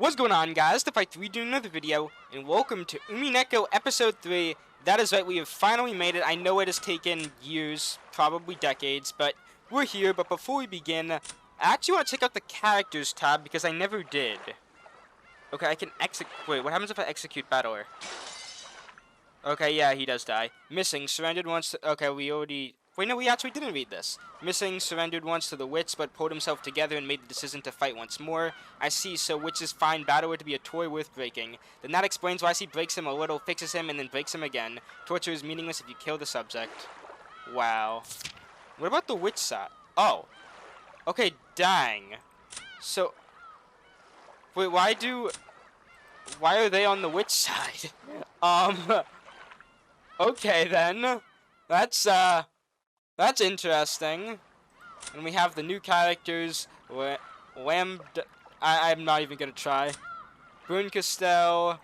What's going on, guys? The3 doing another video, and welcome to Umineko Episode 3. That is right, we have finally made it. I know it has taken years, probably decades, but we're here. But before we begin, I actually want to check out the Characters tab, because I never did. Okay, I can wait, what happens if I execute Battler? Okay, yeah, he does die. Missing, surrendered once to... Okay, we already... Wait, no, we actually didn't read this. Missing, surrendered once to the wits, but pulled himself together and made the decision to fight once more. I see, so witches find Battler to be a toy worth breaking. Then that explains why she breaks him a little, fixes him, and then breaks him again. Torture is meaningless if you kill the subject. Wow. What about the witch side? Oh. Okay, dang. So... Wait, why are they on the witch side? Okay, then. That's interesting. And we have the new characters, I'm not even gonna try. Brune Castell,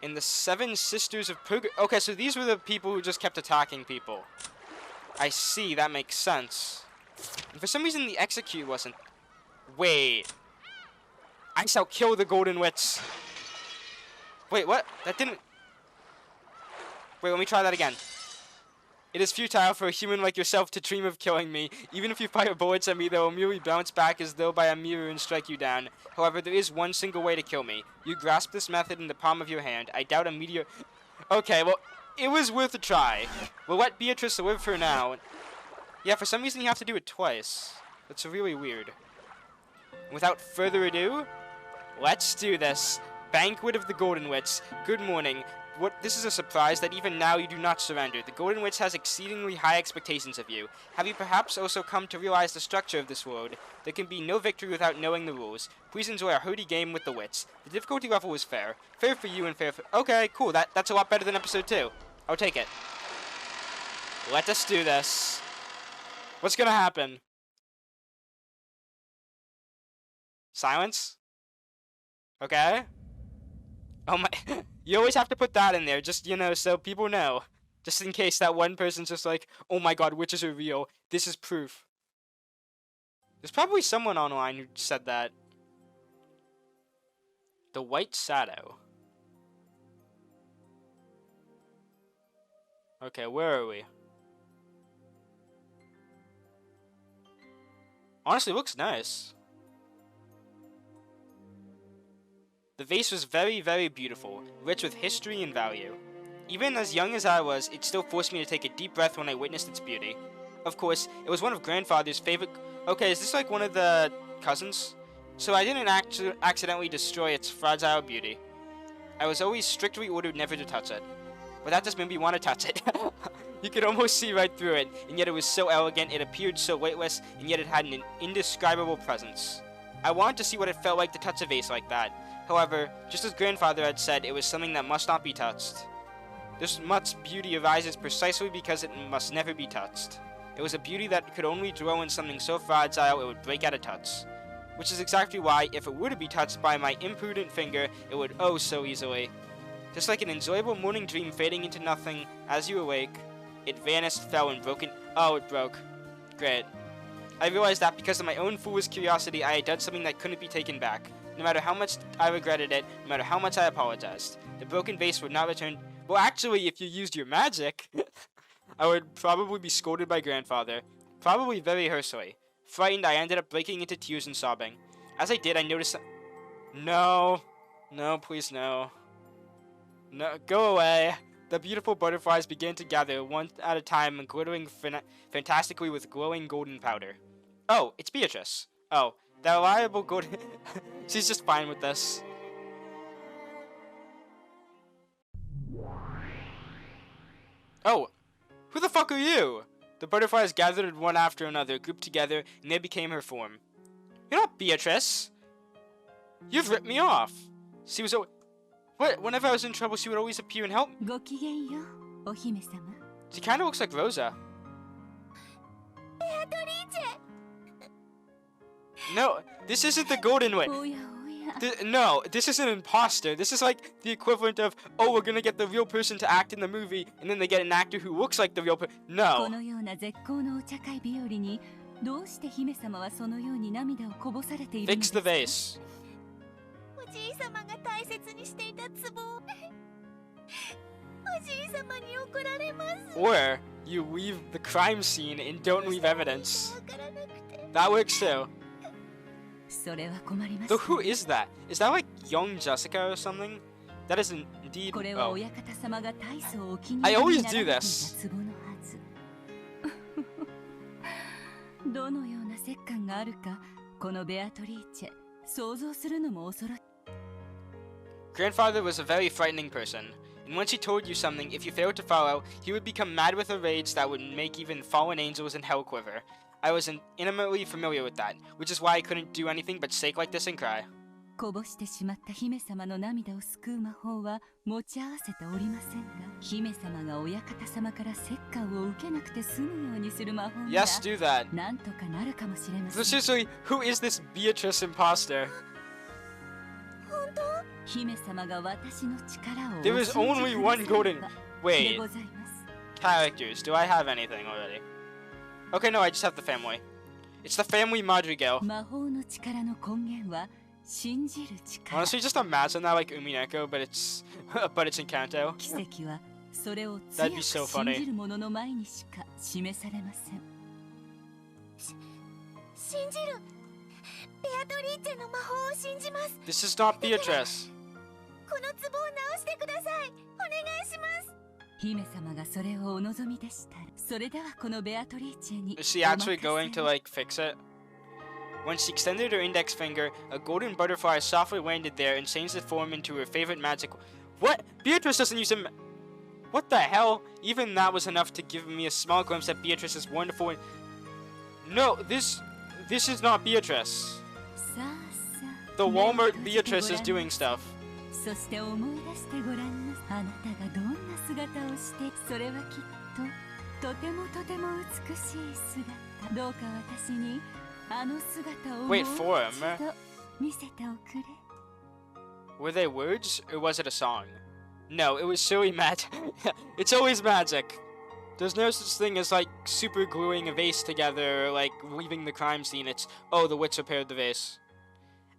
and the Seven Sisters of Okay, so these were the people who just kept attacking people. I see, that makes sense. And for some reason the execute wasn't... Wait. I shall kill the Golden Wits. Wait, what? That didn't... Wait, let me try that again. It is futile for a human like yourself to dream of killing me. Even if you fire bullets at me, they will merely bounce back as though by a mirror and strike you down. However, there is one single way to kill me. You grasp this method in the palm of your hand. I doubt a meteor... Okay, well, it was worth a try. We'll let Beatrice live for now. Yeah, for some reason you have to do it twice. That's really weird. Without further ado, let's do this. Banquet of the Golden Wits. Good morning. This is a surprise that even now you do not surrender. The Golden Witch has exceedingly high expectations of you. Have you perhaps also come to realize the structure of this world? There can be no victory without knowing the rules. Please enjoy a hearty game with the wits. The difficulty level is fair. Fair for you and fair for... Okay, cool. That's a lot better than episode 2. I'll take it. Let us do this. What's gonna happen? Silence? Okay. Oh my... You always have to put that in there, just, you know, so people know. Just in case that one person's just like, oh my god, witches are real. This is proof. There's probably someone online who said that. The White Shadow. Okay, where are we? Honestly, it looks nice. The vase was very, very beautiful, rich with history and value. Even as young as I was, it still forced me to take a deep breath when I witnessed its beauty. Of course, it was one of Grandfather's favorite... Okay, is this like one of the cousins? So I didn't accidentally destroy its fragile beauty. I was always strictly ordered never to touch it. But that just made me want to touch it. You could almost see right through it, and yet it was so elegant, it appeared so weightless, and yet it had an indescribable presence. I wanted to see what it felt like to touch a vase like that. However, just as Grandfather had said, it was something that must not be touched. This much beauty arises precisely because it must never be touched. It was a beauty that could only dwell in something so fragile it would break at a touch. Which is exactly why, if it were to be touched by my imprudent finger, it would oh so easily. Just like an enjoyable morning dream fading into nothing as you awake, it vanished, fell, and broke. Oh, it broke. Great. I realized that because of my own foolish curiosity, I had done something that couldn't be taken back. No matter how much I regretted it, no matter how much I apologized. The broken vase would not return... Well, actually, if you used your magic, I would probably be scolded by Grandfather. Probably very harshly. Frightened, I ended up breaking into tears and sobbing. As I did, I noticed... No. No, please no. No, go away. The beautiful butterflies began to gather, one at a time, and glittering fantastically with glowing golden powder. Oh, it's Beatrice. Oh. The reliable golden... She's just fine with this. Oh, who the fuck are you? The butterflies gathered one after another, grouped together, and they became her form. You're not Beatrice. You've ripped me off. She was What? Whenever I was in trouble, she would always appear and help me. She kind of looks like Rosa. No, this isn't the Golden Witch. No, this is an imposter. This is like the equivalent of, oh, we're gonna get the real person to act in the movie, and then they get an actor who looks like the real person. No. Fix the vase. おじいさまが大切にしていた壺をおじいさまに怒られます。 Or you leave the crime scene and don't leave evidence. That works too. それは困りまし Though た。 who is that? Is that like young Jessica or something? That is indeed. これは Oh. 親方様が大層お気に I 入り always になら do れていた this. 壺のはず。どのような折檻があるか、このベアトリーチェ、想像するのも恐ろしい。 Grandfather was a very frightening person, and once he told you something, if you failed to follow, he would become mad with a rage that would make even fallen angels in hell quiver. I was intimately familiar with that, which is why I couldn't do anything but shake like this and cry. こぼしてしまった姫様の涙を救う魔法は持ち合わせておりませんが、姫様が親方様から折檻を受けなくて済むようにする魔法が Yes, do that. なんとかなるかもしれませ So ん。 seriously, who is this Beatrice imposter? 本当？姫様が私の力を There is only one golden. で Wait, ございます。 characters. Do I have anything already? Okay, no, I just have the family. It's the family Madrigal. 魔法の力の根源は信じる力。 Honestly, just imagine that like Umineko, but it's in Kanto. 奇跡はそれを That'd 強 be く so 信 funny. じる者の前にしか示されません。信じる。ベアトリーチェの魔法を信じます。 This is not Beatrice. この壺を直してください。お願いします。姫様がそれをお望みでしたら、それではこのベアトリーチェに Is she actually going to like fix it? When she extended her index finger, a golden butterfly softly landed there and changed its form into her favorite magic. What? Beatrice doesn't use him. What the hell? Even that was enough to give me a small glimpse at Beatrice's wonderful. No, this is not Beatrice. さあさあ The Walmart 目を閉じて Beatrice is ごらん doing stuff. そして思い出してごらんなさい。あなたがどんな姿をして、それはきっととてもとても美しい姿。どうか私にあの姿をもう Wait 一 for him. 度見せておくれ。 Were they words or was it a song? No, it was silly magic. It's always magic. There's no such thing as like super gluing a vase together or like leaving the crime scene. It's, oh, the witch repaired the vase.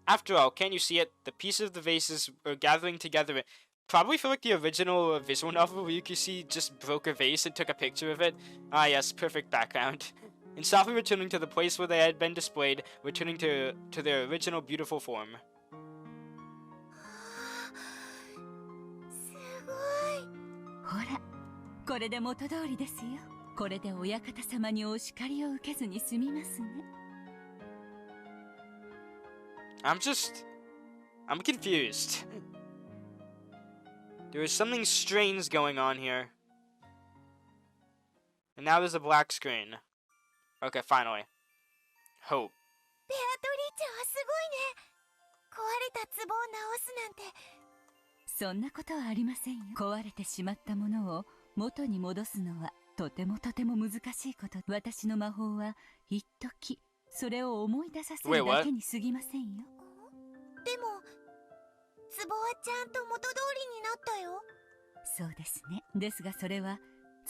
After all, can't you see it? The pieces of the vases are gathering together. Probably feel like the original visual novel where you could see just broke a vase and took a picture of it. Ah yes, perfect background. And softly returning to the place where they had been displayed, returning to their original beautiful form. すごい。ほら、これで元通りですよ。これで親方様にお叱りを受けずに済みますね。I'm confused. There is something strange going on here. And now there's a black screen. Okay, finally. Hope. ベアトリーチェはすごいね。壊れた壺を直すなんて。そんなことはありませんよ。壊れてしまったものを元に戻すのはとてもとても難しいこと。私の魔法は一時それを思い出させるだけに過ぎませんよ。でも、壺はちゃんと元通りになったよ。そうですね。ですがそれは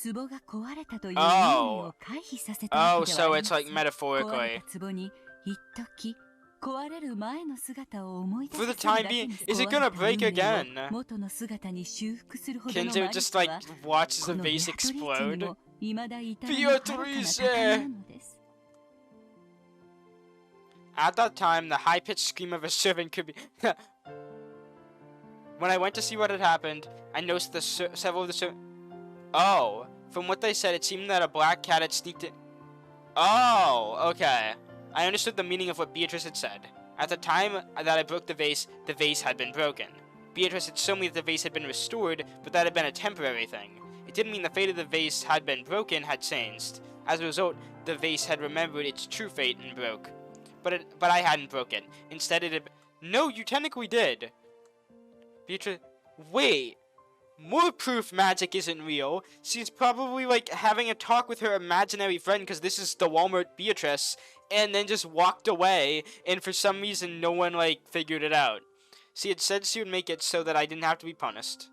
壺が壊れたという意味を回避させたわ Oh, けではあ so り it's ませ like ん。壊 metaphorically. れた壺に一時壊れる前の姿を思い出 For さ the せる time だけ being, に is it 壊れ gonna た break 運命を again? 元の姿に修復するほどの Kenzo 魔力 just like は watches こ the のベア vase トリーチェに explode. も未だ至らぬ遥かな宝なのです。 At that time, the high-pitched scream of a servant could be... When I went to see what had happened, I noticed several of the servants... Oh, from what they said, it seemed that a black cat had sneaked in... Oh, okay. I understood the meaning of what Beatrice had said. At the time that I broke the vase had been broken. Beatrice had shown me that the vase had been restored, but that had been a temporary thing. It didn't mean the fate of the vase had been broken had changed. As a result, the vase had remembered its true fate and broke. But I hadn't broke it. Instead it had... No, you technically did. Beatrice... Wait. More proof magic isn't real. She's probably like having a talk with her imaginary friend because this is the Walmart Beatrice, and then just walked away, and for some reason no one like figured it out. She had said she would make it so that I didn't have to be punished.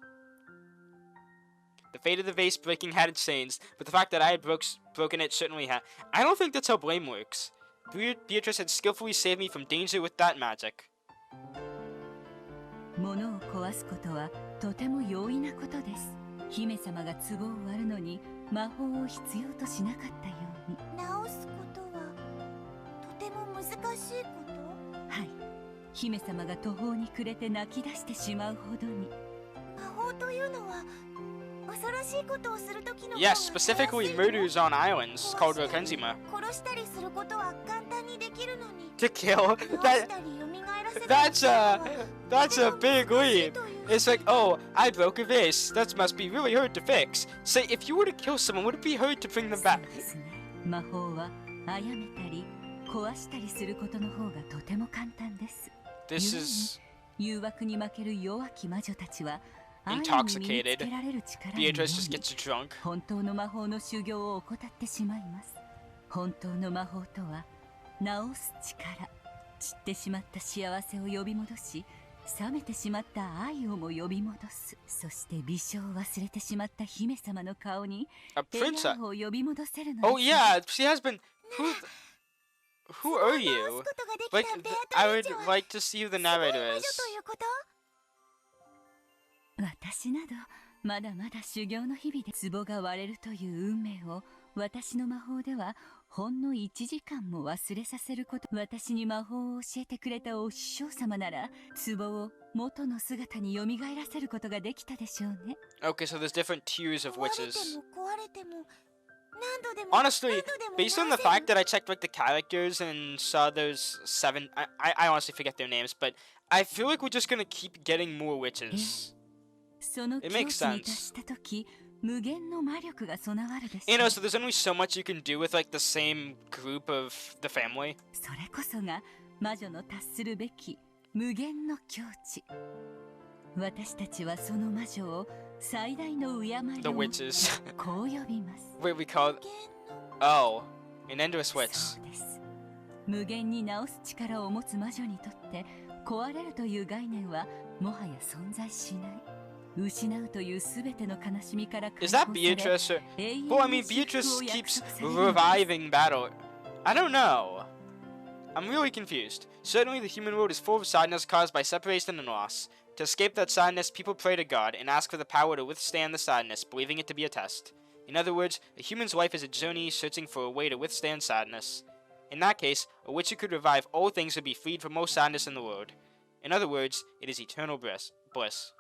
The fate of the vase breaking hadn't changed, but the fact that I had broken it certainly had. I don't think that's how blame works. Beatrice had skillfully saved me from danger with that magic. 物を壊すことはとても容易なことです。姫様が壺を割るのに魔法を必要としなかったように。直すことはとても難しいこと？はい。姫様が途方に暮れて泣き出してしまうほどに。魔法というのは恐ろしいことをするときの方が Yes, specifically murders on islands called Rokenzima. 殺したりすることは簡単にできるのに To kill? 直したり蘇らせたり That's a big leap. It's like, oh, I broke a vase. That must be really hard to fix. Say, if you were to kill someone, would it be hard to bring them そう back? ですね。魔法は殺めたり壊したりすることの方がとても簡単です。 This is 誘惑に負ける弱き魔女たちは愛に身に intoxicated. つけられる力に Beatrice just gets drunk. 本当の魔法の修行を怠ってしまいます。本当の魔法とは治す力。散ってしまった幸せを呼び戻し、冷めてしまった愛をも呼び戻す。そして美少を忘れてしまった姫様の顔に A 笑 princess. 顔を呼び戻せるの Oh です。 yeah, she has been. Who are 直す you? ことができ Like, たベア I トリー would チェは like to see who the すごい魔 narrator 女 is. ということ？私などまだまだ修行の日々で壺が割れるという運命を私の魔法ではほんの1時間も忘れさせること。私に魔法を教えてくれたお師匠様なら壺を元の姿に蘇らせることができたでしょうね。 Okay, so there's different tiers of 壊れて witches. も壊れても何度でも Honestly, 何度でも based on the 直せる fact that I checked like the characters and saw those 7, I honestly forget their names, but I feel like we're just gonna keep getting more witches. その境 It 地に makes sense. 達した時無限の魔力が備わるでしょ You う。 know, so there's only so much you can do with like the same group of the family. それこそが魔女の達するべき無限の境地。私たちはその魔女を最大の敬いを持って The witches. こう呼びます。 Wait, we call 無限の oh, an endless そう witch. です。無限に治す力を持つ魔女にとって壊れるという概念はもはや存在しない。失うというすべての悲しみから解 Is 放 that され Beatrice? 永遠 Well, I の mean, 祝福 Beatrice を約 keeps 束されるのです。 reviving battle. I don't know. I'm really confused. Certainly, the human world is full of sadness caused by separation and loss. To escape that sadness, people pray to God and ask for the power to withstand the sadness, believing it to be a test. In other words, a human's life is a journey searching for a way to withstand sadness. In that case, a witch who could revive all things would be freed from all sadness in the world. In other words, it is eternal bliss. 私も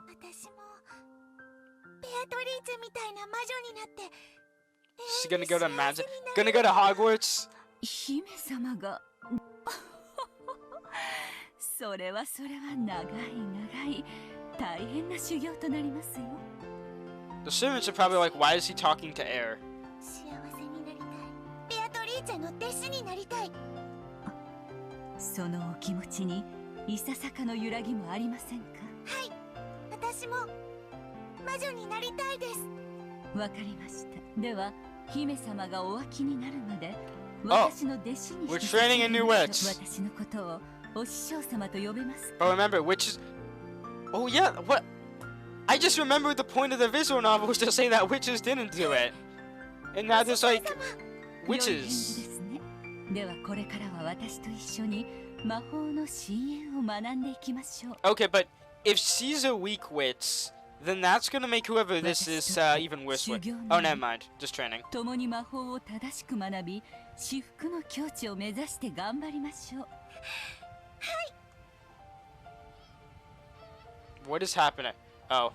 ベアトリーチェみたいな魔女になって She's gonna go to magic. Gonna go to Hogwarts. 姫様がそれは長い大変な修行となりますよ。 The servants are probably like, why is he talking to air? 幸せになりたいベアトリーチェの弟子になりたいそのお気持ちにいささかの揺らぎもありませんか？はい私も魔女になりたいですわかりました。では姫様がお飽きになるまで私の弟子にして we're training a new witch. 私のことをお師匠様と呼べますか？ But remember, witches. Oh yeah, what? I just remembered the point of the visual novel was to say that witches didn't do it, and now there's like 良い返事で witches. すね。ではこれからは私と一緒に魔法の深淵を学んでいきましょう。 Okay, but if she's a weak witch, then that's gonna make whoever this is even worse. Oh, never mind. Just training. 共に魔法を正しく学び、至福の境地を目指して頑張りましょう。What is happening? Oh.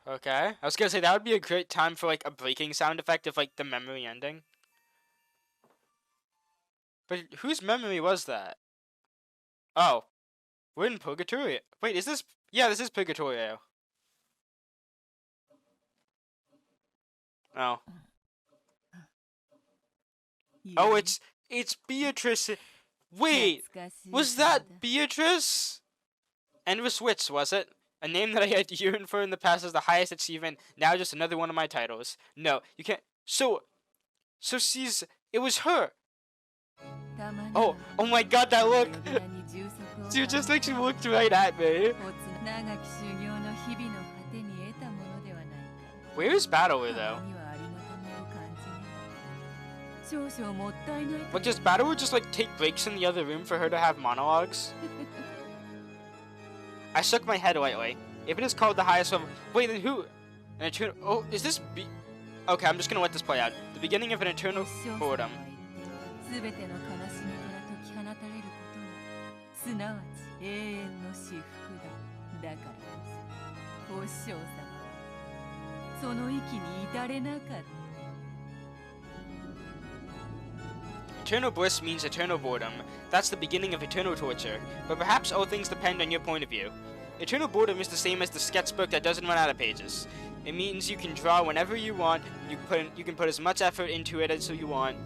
Okay. I was gonna say that would be a great time for like a breaking sound effect of like the memory ending. But whose memory was that? Oh. We're in Purgatorio. Wait, is this? Yeah, this is Purgatorio. Oh. Oh, it's Beatrice. Wait, was that Beatrice? Endless Witch, was it? A name that I had yearned for in the past as the highest achievement, now just another one of my titles. No, you can't. So she's. It was her. Oh my god, that look! She just like she looked right at me. Where is Battler though? But does Battle just like take breaks in the other room for her to have monologues? I shook my head lightly. If it is called the highest level, wait, then who? An eternal? Oh, is this? Okay, I'm just gonna let this play out. The beginning of an eternal boredom. Eternal bliss means eternal boredom. That's the beginning of eternal torture. But perhaps all things depend on your point of view. Eternal boredom is the same as the sketchbook that doesn't run out of pages. It means you can draw whenever you want. You can put as much effort into it as you want.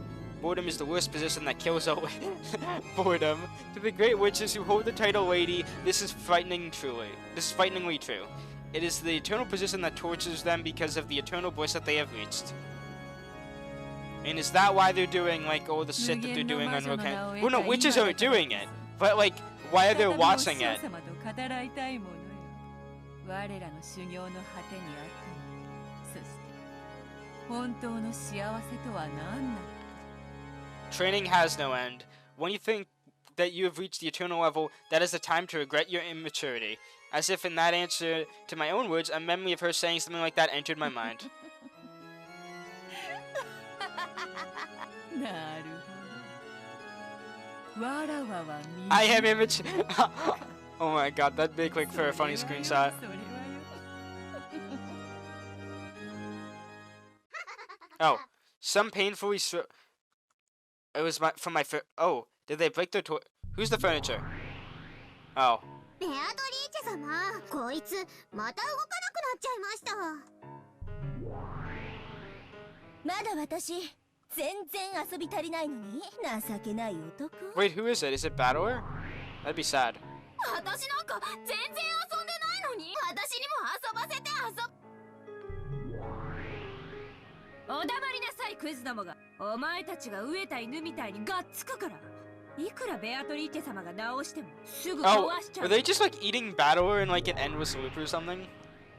Boredom is the worst position that kills away boredom. To the great witches who hold the title lady, this is frighteningly true. It is the eternal position that tortures them because of the eternal bliss that they have reached. And is that why they're doing like all the shit that they're doing on Rokan? Well, no, witches are doing it, but like, why are they watching it? Training has no end. When you think that you have reached the eternal level, that is the time to regret your immaturity. As if in that answer to my own words, a memory of her saying something like that entered my mind. I am immature. Oh my god, that'd be quick for a funny screenshot. Oh, some painfully it was from my oh, did they break their who's the furniture? Oh. ベアトリーチェ様、こいつまた動かなくなっちゃいました。まだ私全然遊び足りないのに情けない男。Wait, who is it? Is it Battler? That'd be sad. 私なんか全然遊んでないのに私にも遊ばせてお黙りなさいクズどもが。お前たちが飢えた犬みたいにがっつくから。いくらベアトリーチェ様が直してもすぐ壊しちゃう。Oh, are they just like eating Battler in like an endless loop or something?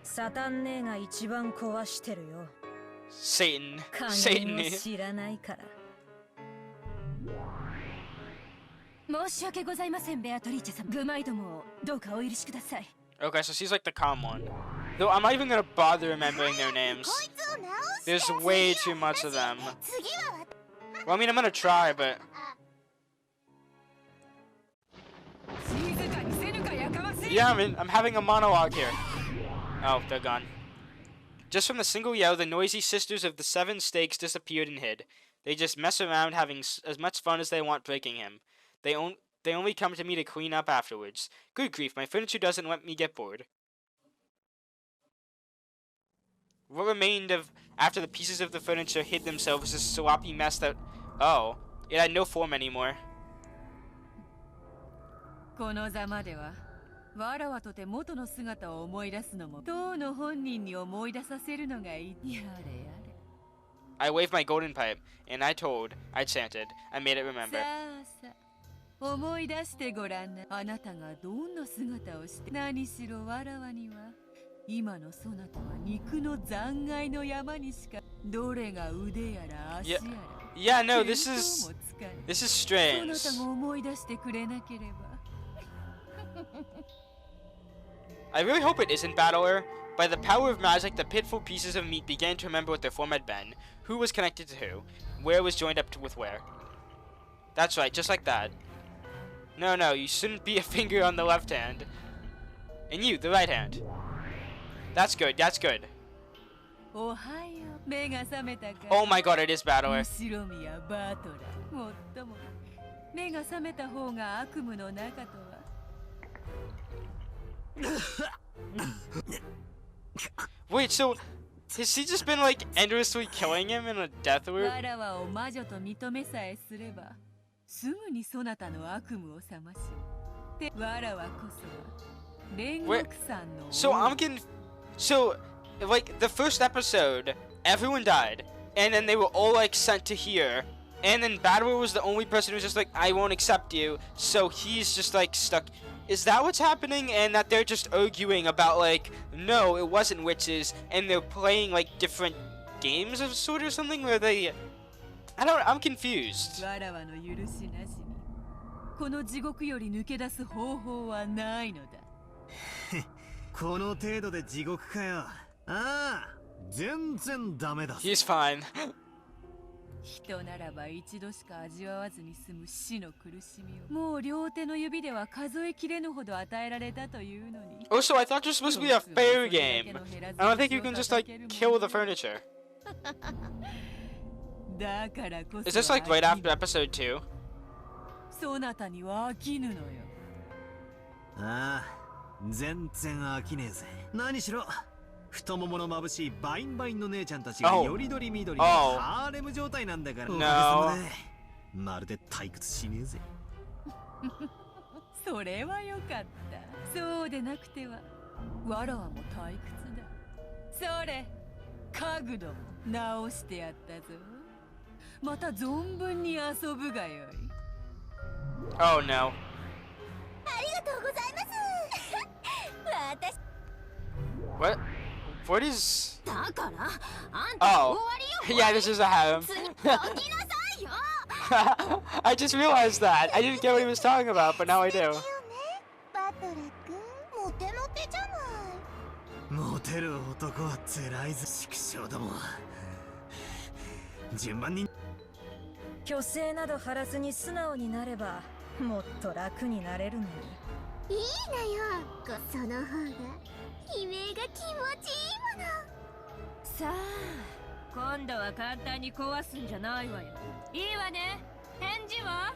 サタン姉が一番壊してるよ。Satan. 知らないから。申し訳ございませんベアトリーチェ様。グマイどもをどうかお許しください。Okay, so she's like the calm one. Though I'm not even gonna bother remembering their names. There's way too much of them. Well, I mean, I'm gonna try, but... Yeah, I'm having a monologue here. Oh, they're gone. Just from the single yell, the noisy sisters of the seven stakes disappeared and hid. They just mess around, having as much fun as they want breaking him. They only come to me to clean up afterwards. Good grief, my furniture doesn't let me get bored. What remained after the pieces of the furniture hid themselves was a sloppy mess that... Oh, it had no form anymore. このざまではわらわとて元の姿を思い出すのも当の本人に思い出させるのがいい。やれやれ。I waved my golden pipe, and I chanted, I made it remember. さあさあ、思い出してごらんな。あなたがどんな姿をして何しろわらわには今のそなたは肉の残骸の山にしかどれが腕やら足やら。Yeah, no, this is strange. そなたが思い出してくれなければ。I really hope it isn't Battler. By the power of magic, the pitiful pieces of meat began to remember what their form had been, who was connected to who, where was joined up with where. That's right, just like that. No, you shouldn't be a finger on the left hand. And you, the right hand. That's good, that's good. Oh my god, it is Battler. Wait, so has he just been like endlessly killing him in a death loop? Wait, so I'm getting... So, like, the first episode, everyone died, and then they were all like sent to here, and then Battler was the only person who was just like, I won't accept you, so he's just like stuck. Is that what's happening? And that they're just arguing about like, no, it wasn't witches, and they're playing like different games of sort or something where they... I'm confused. わらわの許しなしにこの地獄より抜け出す方法はないのだ。この程度で地獄かよ。ああ、全然ダメだ。 He's fine. 人ならば一度しか味わわずに済む死の苦しみをもう両手の指では数えきれぬほど与えられたというのに。Also, I thought you're supposed to be a fair game. I don't think you can just like kill the furniture. だからこそ Is this like right after episode 2? そなたには飽きぬのよ。ああ、全然飽きねえぜ。何しろ太ももの眩しいバインバインの姉ちゃんたちがよりどりみどりのハーレム状態なんだから。おかげさまでまるで退屈しねえぜ。それはよかった。そうでなくてはわらわも退屈だ。それ家具ども直してやったぞ。また存分に遊ぶがよい。 Oh no. ありがとうございます。私 What? What is? だからあんた Oh. 終わりよ。 Yeah, this is a harem. 次起きなさいよ。I just realized that. I didn't get what he was talking about, but now I do. バトラ君、モテモテじゃない。モテる男は辛いぞ。畜生ども。順番に虚勢など張らずに素直になればもっと楽になれるのに。いいのよ。その方が悲鳴が気持ちいいもの。さあ、今度は簡単に壊すんじゃないわよ。いいわね。返事は？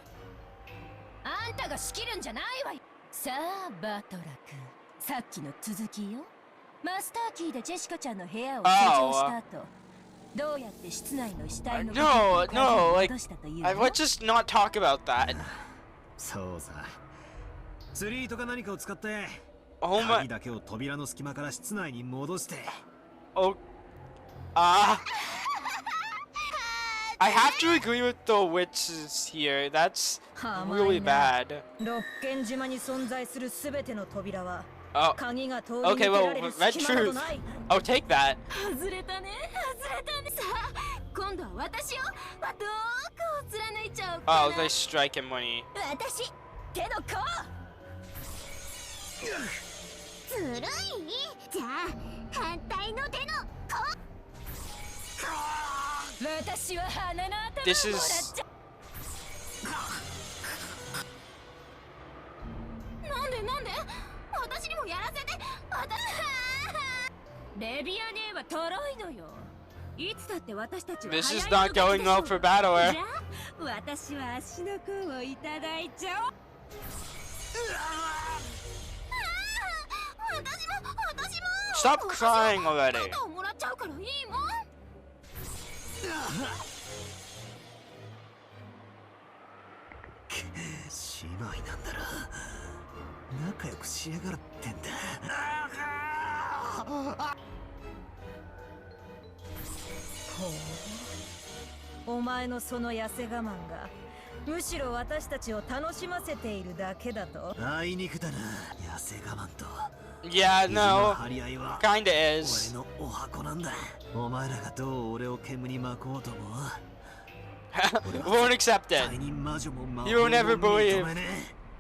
あんたが仕切るんじゃないわよ。さあバトラ君、さっきの続きよ。マスターキーでジェシカちゃんの部屋を施錠した後、どうやって室内の死体の No, 戻したというの？ let's just not talk about that. そうさ。釣り糸か何かを使って Oh my. 鍵だけを扉の隙間から室内に戻して。 Oh. I have to agree with the witches here. That's really bad. 六軒島に存在するすべての扉は Oh. 鍵が通り Okay, 抜け well, られる red 隙間など truth. ない。 I'll take that. 外れたね、外れたね。さあ、今度は私よ。どこを貫いちゃおうかな。 Oh, they strike him when he. 私、手の甲。ずるい。じゃあ、反対の手の甲。私は鼻の頭を This もらっ is. ちゃ。なんで私にもやらせて。レビア姉はトロいのよ。いつだって私たちは This is 流行 not りの going well for Battler. じゃあ私は足の甲をいただいちゃおう。私も Stop crying already. 肩をもらっちゃうからいいもん。姉妹なんだろ。仲良くしやがってんだ。お前のその痩せ我慢がむしろ私たちを楽しませているだけだと。あいにくだな、痩せ我慢と。 Yeah, 意地の no. 張り合いは Kinda is. 俺のお箱なんだ。お前らがどう俺を煙に巻こうとも Won't accept 絶 it. 対に魔女も魔法 You will も never 認めね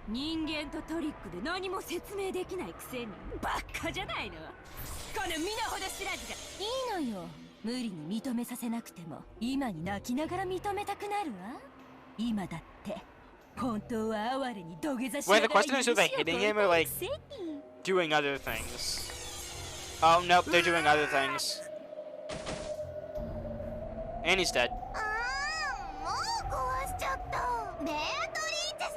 人間とトリックで何も説明できないくせにバカじゃないの。この身の程知らずが。いいのよ。無理に認めさせなくても今に泣きながら認めたくなるわ。今だって本当は哀れに土下座しな Wait, が the ら question is, are they hitting him or like くせに。 doing other things? Oh, nope, they're doing other things. And he's dead. もう壊しちゃった。ベアトリーチェ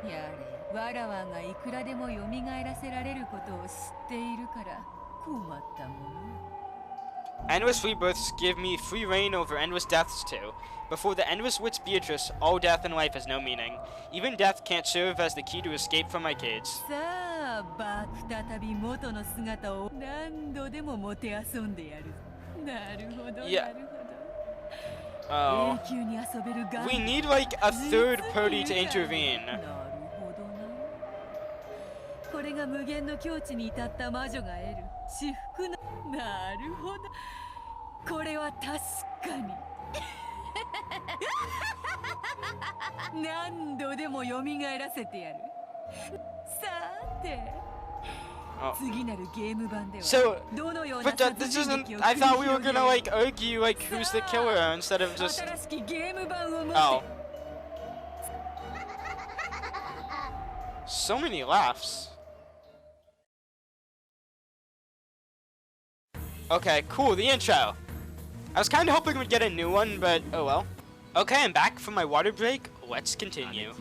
様。やれ、わらわがいくらでも蘇らせられることを知っているから困ったもの。 Endless rebirths give me free reign over endless deaths too. Before the endless witch Beatrice, all death in life has no meaning. Even death can't serve as the key to escape from my cage. さあ、再び元の姿を何度でももて遊んでやる。なるほど、いやなるほど。 Oh. 永久に遊べるガン We need like a third party to intervene. なるほどな。これが無限の境地に至った魔女が得る至福の。なるほど。これは確かに。何度でも蘇らせてやる。さて、 Oh. 次なるゲーム版では So, どのような but 殺 this 人 isn't. 劇を I 繰り thought we were 広げ gonna よう like argue like who's the killer instead of just. 新しきゲーム版を持って Oh. So many laughs. Okay, cool, the intro. I was kind of hoping we'd get a new one, but oh well. Okay, I'm back from my water break. Let's continue.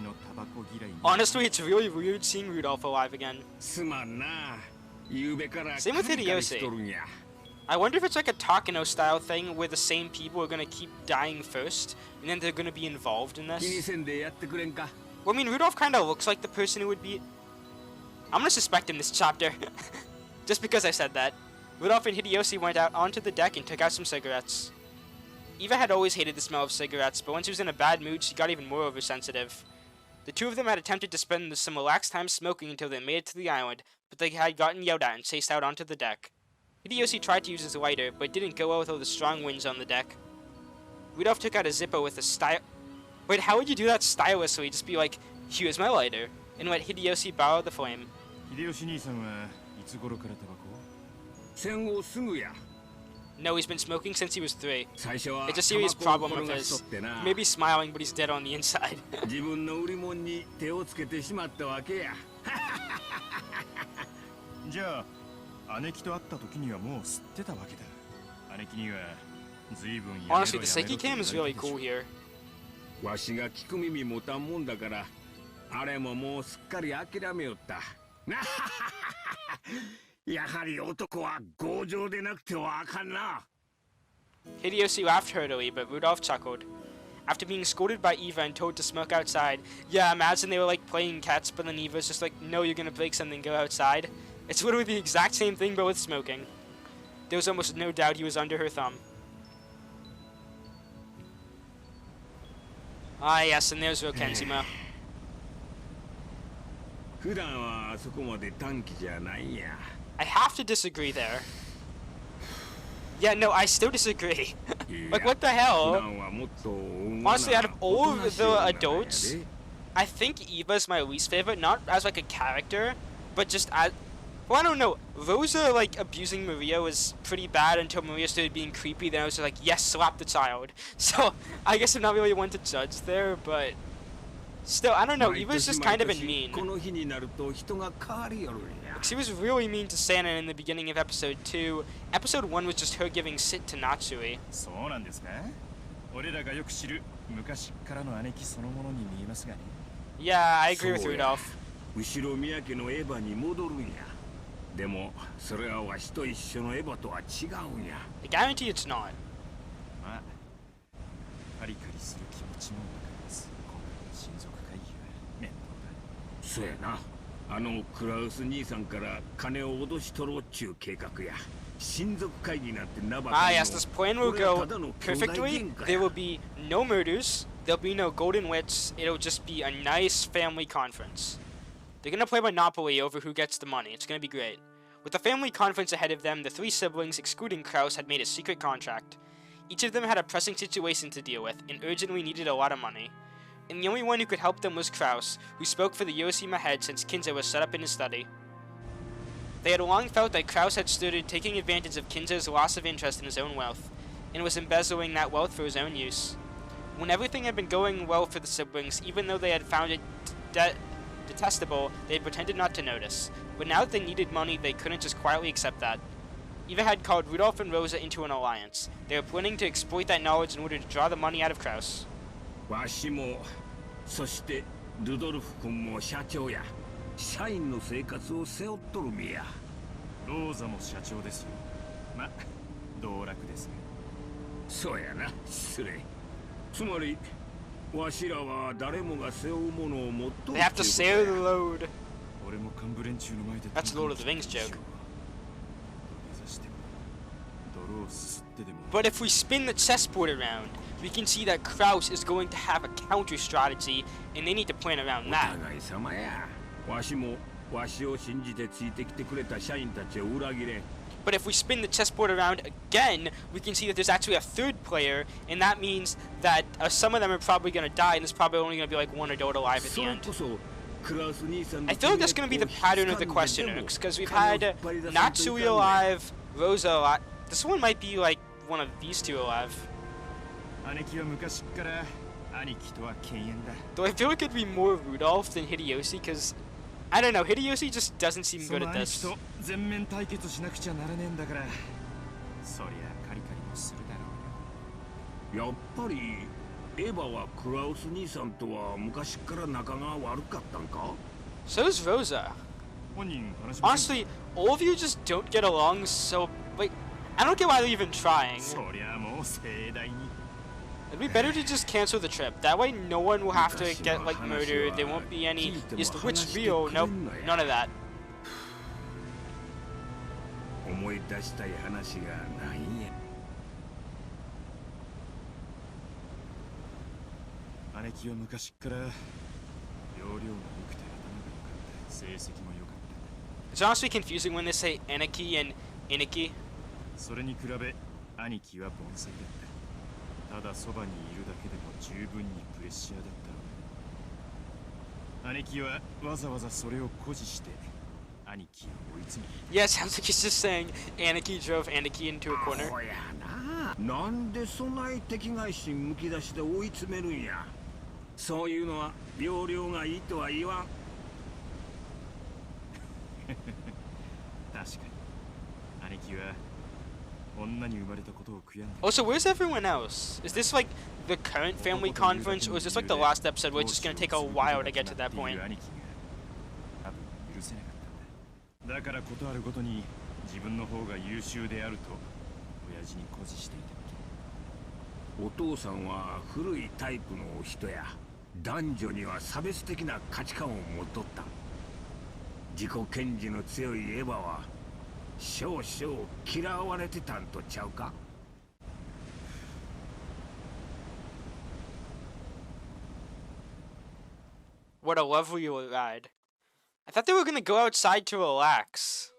Honestly, it's really weird seeing Rudolf alive again. Same with Hideyoshi. I wonder if it's like a Takano style thing where the same people are gonna keep dying first, and then they're gonna be involved in this. Well, I mean, Rudolf kind of looks like the person who would be. I'm gonna suspect him this chapter. Just because I said that. Rudolf and Hideyoshi went out onto the deck and took out some cigarettes. Eva had always hated the smell of cigarettes, but when she was in a bad mood, she got even more oversensitive. The two of them had attempted to spend some relaxed time smoking until they made it to the island, but they had gotten yelled at and chased out onto the deck. Hideyoshi tried to use his lighter, but it didn't go well with all the strong winds on the deck. Rudolf took out a Zippo with a style. Wait, how would you do that stylously? Just be like, here's my lighter, and let Hideyoshi borrow the flame. No, he's been smoking since he was 3. It's a serious problem of his. He may be smiling, but he's dead on the inside. Honestly, the Seiki cam is really cool here. わしが聞く耳持たんもんだからあれももうすっかり諦めよったやはり男は強情でなくてはあかんな Hideyoshi laughed heartily, but Rudolf chuckled. After being scolded by Eva and told to smoke outside, yeah, imagine they were like playing catch, but then Eva's just like, no, you're gonna break something, go outside. It's literally the exact same thing, but with smoking. There was almost no doubt he was under her thumb. Ah, yes, and there's Rokenzima. 普段はそこまで短気じゃないんや I have to disagree there. Yeah, no, I still disagree. Like, what the hell? Honestly, out of all of the adults, I think Eva's my least favorite, not as like a character, but just as... Well, I don't know. Rosa, like, abusing Maria was pretty bad until Maria started being creepy. Then I was like, yes, slap the child. So, I guess I'm not really one to judge there, but... Still, I don't know. Eva's just kind of been mean. She was really mean to Santa in the beginning of episode 2. Episode 1 was just her giving sit to Natsui. Yeah, I agree with Rudolf. 後宮家のエヴァに戻るんやでもそれはわしと一緒のエヴァとは違うんや I guarantee it's not. まあカリカリする気持ちもわかります今回の親族会議は面倒だそうやなあのクラウス兄さんから金を脅し取ろうっちゅう計画や親族会議なんてなばか Ah, り yes, this plan will go perfectly. There will be no murders. There'll be no golden wits. It'll just be a nice family conference. They're gonna play Monopoly over who gets the money. It's gonna be great. With the family conference ahead of them, the 3 siblings, excluding Kraus, had made a secret contract. Each of them had a pressing situation to deal with, and urgently needed a lot of money. And the only one who could help them was Kraus, who spoke for the USHIRIOMIYA head since Kinzo was set up in his study. They had long felt that Kraus had started taking advantage of Kinzo's loss of interest in his own wealth, and was embezzling that wealth for his own use. When everything had been going well for the siblings, even though they had found it detestable, they had pretended not to notice. But now that they needed money, they couldn't just quietly accept that. Eva had called Rudolf and Rosa into an alliance. They were planning to exploit that knowledge in order to draw the money out of Kraus. わしもそしてルドルフ君も社長や社員の生活を背負っとるみやローザも社長ですよま道楽ですねそうやな失礼つまりわしらは誰もが背負うものを持っとる They have to share the load. 俺も幹部連中の前で That's Lord of the Rings joke. 土下座しても泥をすすってでも But if we spin the chessboard around, we can see that Kraus is going to have a counter strategy, and they need to plan around お that. 互い様やわしもわしを信じてついてきてくれた社員たちを裏切れ But if we spin the chessboard around again, we can see that there's actually a third player, and that means that some of them are probably going to die, and there's probably only going to be like one adult alive at the end. I feel like that's going to be the pattern of the questioners, because we've had Natsui alive, Rosa alive. This one might be like one of these two alive. Though I feel like it'd be more Rudolf than Hideyoshi, because I don't know, Hideyoshi just doesn't seem good at this. やっぱりエヴァはクラウス兄さんとは昔から仲が悪かったんか? So is Rosa. Honestly, all of you just don't get along, so like, I don't get why they're even trying. It'd be better to just cancel the trip. That way no one will have to get like murdered. There won't be any is the witch real? Nope, none of that. 思い出したい話がないんや。姉貴は昔から容量が良くて頭が良かった。成績も良かった。 It's honestly confusing when they say Aniki and Iniki. それに比べ兄貴は盆栽だった。ただそばにいるだけでも十分にプレッシャーだった。兄貴はわざわざそれを誇示して兄貴を追い詰め。 Yeah, it sounds like he's just saying Aniki drove Aniki into a corner. ほやな。なんでそない敵外心むき出しで追い詰めるんや。そういうのは容量がいいとは言わん。確かに。兄貴は女に生まれたことを悔やんで。 Also, where's everyone else? Is this like the current family conference, or is this like the last episode where it's just gonna take a while to get to that point? だからことあるごとに自分の方が優秀であると親父に誇示していた。お父さんは古いタイプのお人や。男女には差別的な価値観を持っとった。自己顕示の強いエヴァは少々嫌われてたんとちゃうか? What a lovely ride. I thought they were gonna go outside to relax.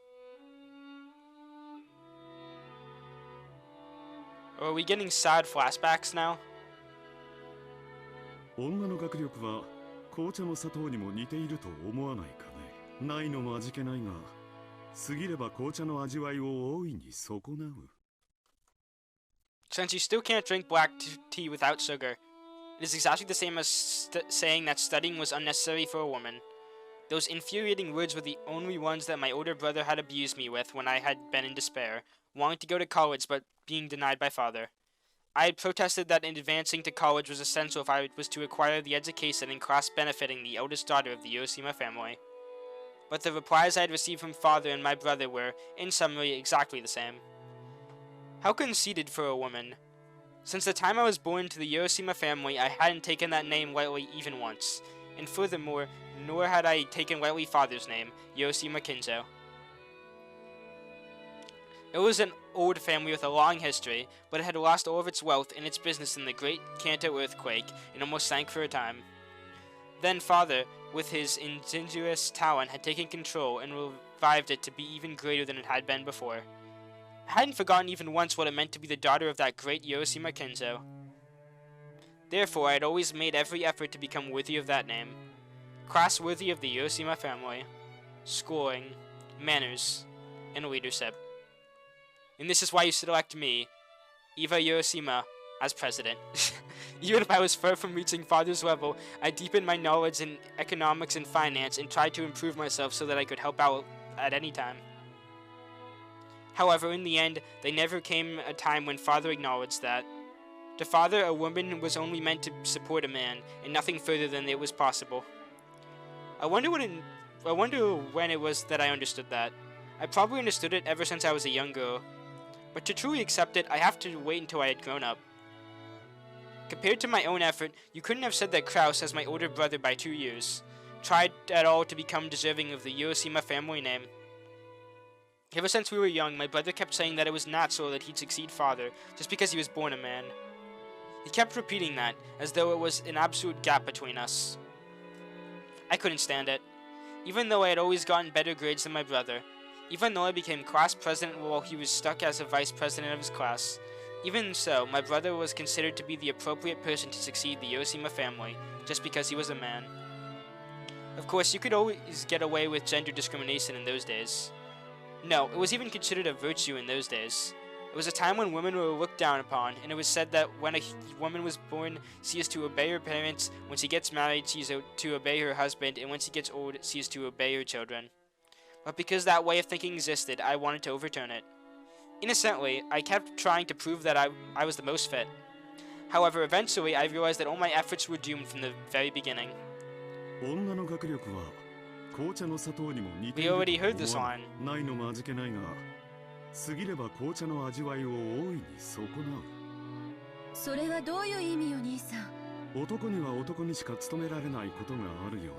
Or are we getting sad flashbacks now? 女の学力は紅茶の砂糖にも似ていると思わないかね。ないのも味気ないが、過ぎれば紅茶の味わいを大いに損なう。 Since you still can't drink black tea without sugar, it is exactly the same as saying that studying was unnecessary for a woman. Those infuriating words were the only ones that my older brother had abused me with when I had been in despair, wanting to go to college but being denied by father. I had protested that advancing to college was essential if I was to acquire the education and class benefiting the eldest daughter of the Ushiromiya family. But the replies I had received from father and my brother were, in summary, exactly the same. How conceited for a woman. Since the time I was born to the Ushiromiya family, I hadn't taken that name lightly even once. And furthermore, nor had I taken lightly father's name, Ushiromiya Kinzo. It was an old family with a long history, but it had lost all of its wealth and its business in the Great Kanto earthquake and almost sank for a time. Then father, with his ingenious talent, had taken control and revived it to be even greater than it had been before. I hadn't forgotten even once what it meant to be the daughter of that great Ushiromiya Kinzo. Therefore, I had always made every effort to become worthy of that name. Class worthy of the Ushiromiya family, schooling, manners, and leadership. And this is why you select me, EVA Ushiromiya, as president. Even if I was far from reaching father's level, I deepened my knowledge in economics and finance and tried to improve myself so that I could help out at any time. However, in the end, there never came a time when father acknowledged that. To father, a woman was only meant to support a man, and nothing further than it was possible. I wonder when it was that I understood that. I probably understood it ever since I was a young girl. But to truly accept it, I have to wait until I had grown up. Compared to my own effort, you couldn't have said that Kraus, as my older brother by 2 years, tried at all to become deserving of the Ushiromiya family name. Ever since we were young, my brother kept saying that it was natural that he'd succeed father, just because he was born a man. He kept repeating that, as though it was an absolute gap between us. I couldn't stand it. Even though I had always gotten better grades than my brother, even though I became class president while he was stuck as a vice president of his class, Even so, my brother was considered to be the appropriate person to succeed the Yoshima family, just because he was a man. Of course, you could always get away with gender discrimination in those days. No, it was even considered a virtue in those days. It was a time when women were looked down upon, and it was said that when a woman was born, she is to obey her parents, when she gets married, she is to obey her husband, and when she gets old, she is to obey her children. But because that way of thinking existed, I wanted to overturn it. Innocently, I kept trying to prove that I was the most fit. However, eventually, I realized that all my efforts were doomed from the very beginning. We already heard this line. 過ぎれば紅茶の味わいを大いに損なう。それはどういう意味よ、兄さん。男には男にしか務められないことがあるよ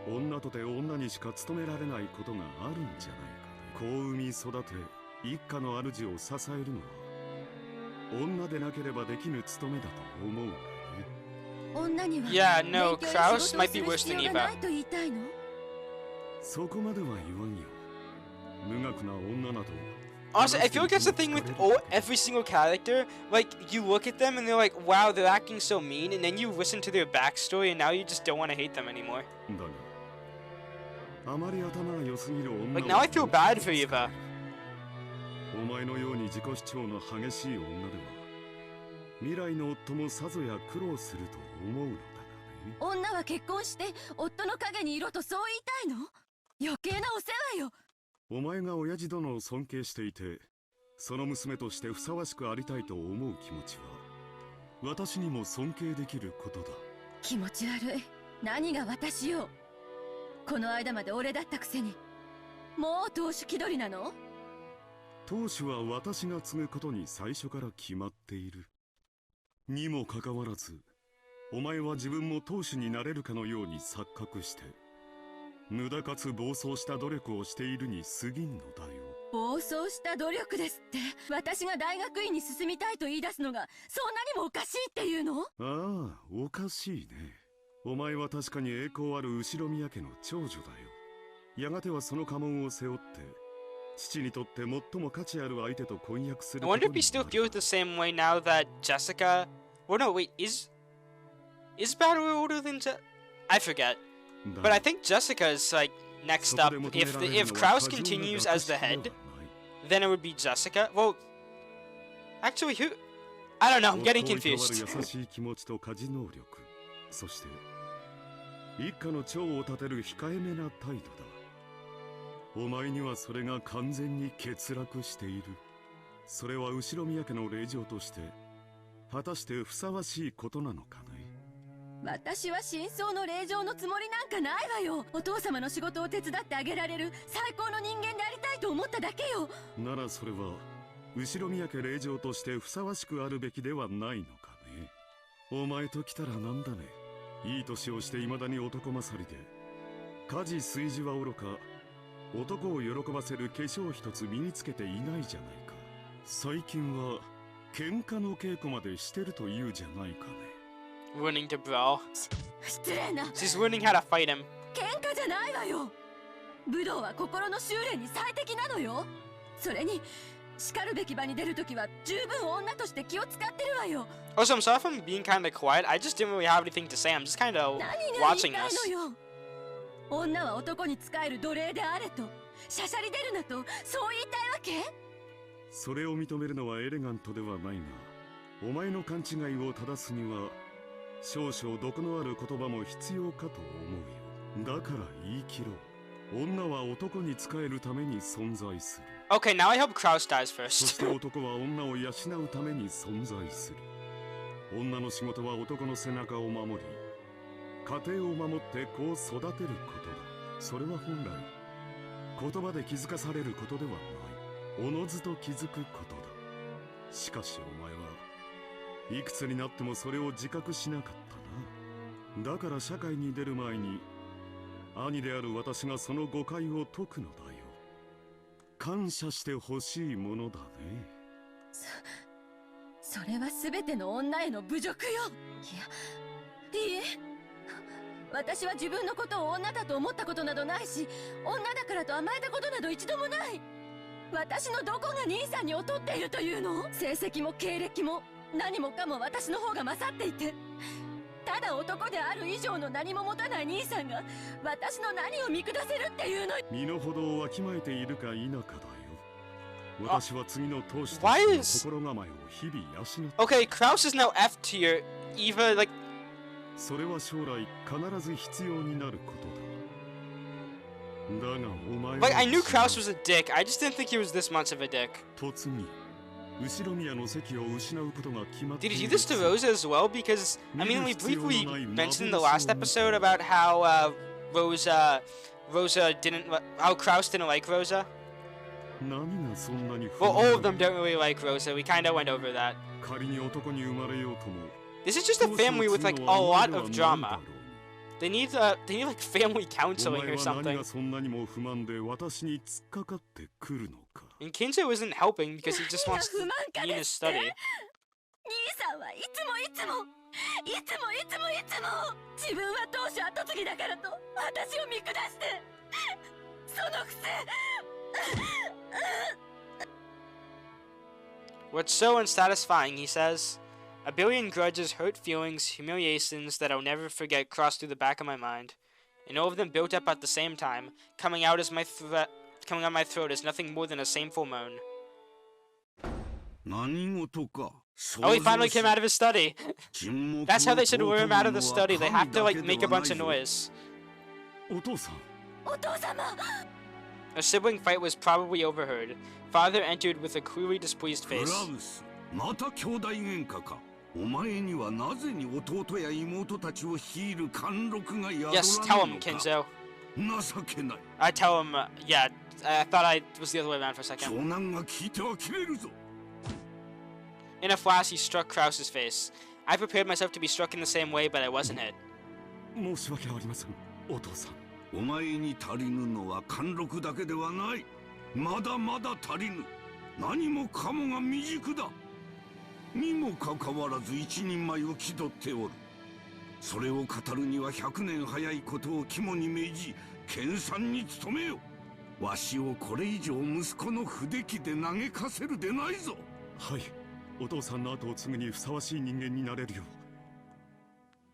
うに、女とて女にしか務められないことがあるんじゃないかね。子を産み育て一家の主を支えるのは女でなければできぬ務めだと思うのね。女には Yeah, no, Kraus might be worse than EVA. そこまでは言わんよ。 Honestly, I feel like that's the thing with every single character. Like, you look at them and they're like, wow, they're acting so mean, and then you listen to their backstory and now you just don't want to hate them anymore. Like, now I feel bad for Eva. お前のように自己主張の激しい女では未来の夫もさぞや苦労すると思うのだがね。女は結婚して夫の陰にいろとそう言いたいの？余計なお世話よ。 お前が親父殿を尊敬していて、その娘としてふさわしくありたいと思う気持ちは、私にも尊敬できることだ。気持ち悪い。何が私よ。この間まで俺だったくせに、もう当主気取りなの？当主は私が継ぐことに最初から決まっている。にもかかわらず、お前は自分も当主になれるかのように錯覚して、 無駄かつ暴走した努力をしているに過ぎんのだよ。暴走した努力ですって。私が大学院に進みたいと言い出すのがそんなにもおかしいっていうの？ああ、おかしいね。お前は確かに栄光ある後宮家の長女だよ。やがてはその家紋を背負って父にとって最も価値ある相手と婚約する。I wonder if he still feels the same way now that Jessica. Or no, wait, is Battle older than I forget. But I think Jessica is like next up. If Kraus continues as the head, then it would be Jessica. Well, actually, who? I don't know. I'm getting confused. そして一家の長を立てる控えめな態度だ。お前にはそれが完全に欠落している。それは後宮家の令嬢として果たしてふさわしいことなのかね。 私は真相の令嬢のつもりなんかないわよ。お父様の仕事を手伝ってあげられる最高の人間でありたいと思っただけよ。ならそれは後宮家令嬢としてふさわしくあるべきではないのかね。お前ときたらなんだね。いい年をして未だに男勝りで家事炊事はおろか男を喜ばせる化粧一つ身につけていないじゃないか。最近は喧嘩の稽古までしてるというじゃないかね。 Learning to brawl. 失礼な。 She's learning how to fight him. 喧嘩じゃないわよ。武道は心の修練に最適なのよ。それに叱るべき場に出るときは十分女として気を使ってるわよ。 Also, I'm sorry if I'm being kind of quiet. I just didn't really have anything to say. I'm just kind of watching this. 女は男に仕える奴隷であれと、しゃしゃり出るなと、そう言いたいわけ？それを認めるのはエレガントではないが、お前の勘違いを正すには少々毒のある言葉も必要かと思うよ。だから言い切ろう。女は男に仕えるために存在する。Okay, now I hope Kraus dies そ first. して男は女を養うために存在する。女の仕事は男の背中を守り、家庭を守って子を育てることだ。それは本来言葉で気づかされることではない。おのずと気づくことだ。しかしお前はいくつになってもそれを自覚しなかったな。だから社会に出る前に兄である私がその誤解を解くのだよ。感謝してほしいものだね。それは全ての女への侮辱よ。いえ、私は自分のことを女だと思ったことなどないし、女だからと甘えたことなど一度もない。私のどこが兄さんに劣っているというの？成績も経歴も何もかも私の方が勝っていて、ただ男である以上の何も持たない兄さんが私の何を見下せるっていうの？身の程をわきまえているか否かだよ。私は次の当主と Why しての心構えを日々養って。 Okay, Kraus is now F tier. EVA, like. それは将来必ず必要になることだ。だがお前は Like, I knew Kraus was a dick. I just didn't think he was this much of a dick. 突にUshiromiyaの席を失うことが決まってい Did る。 he do this to Rosa as well? Because, I mean, we briefly mentioned in the last episode about how Rosa didn't, how Kraus didn't like Rosa. 何がそんなに Well, all of them don't really like Rosa. We kind of went over that. 仮に男に生まれようとも This is just a family with like a lot of drama. They need like family counseling or お前は何 something. がそんなにも不満で私に突っかかってくるのか。 And Kinzo isn't helping because he just wants to 不満か be in で his すって？ study. 兄さんはいつも自分は当主跡継ぎだからと私を見下して、そのくせ。 What's so unsatisfying, he says. A billion grudges, hurt feelings, humiliations that I'll never forget cross through the back of my mind, and all of them built up at the same time, coming out my throat as nothing more than a shameful moan. 何事か。 Oh, he finally came out of his study. That's how they should lure him out of the study. They have to like make a bunch of noise. お父さん。お父様。 A sibling fight was probably overheard. Father entered with a clearly displeased face. また兄弟喧嘩か。お前にはなぜに弟や妹たちを率いる貫禄が宿らないのか。 Yes, tell him, Kinzo. 情けない。 I tell him, yeah, I thought I was the other way around for a 長 second. 男が聞いては切れるぞ。 In a flash, he struck Kraus's face. I prepared myself to be struck in the same way, but I wasn't hit. 申し訳ありません、お父さん。お前に足りぬのは貫禄だけではない。まだまだ足りぬ。何もかもが未熟だ。にもかかわらず一人前を気取っておる。それを語るには100年早いことを肝に銘じ、研鑽に努めよ。わしをこれ以上息子の不出来で嘆かせるでないぞ。はい、お父さんの後を継ぐにふさわしい人間になれるよ。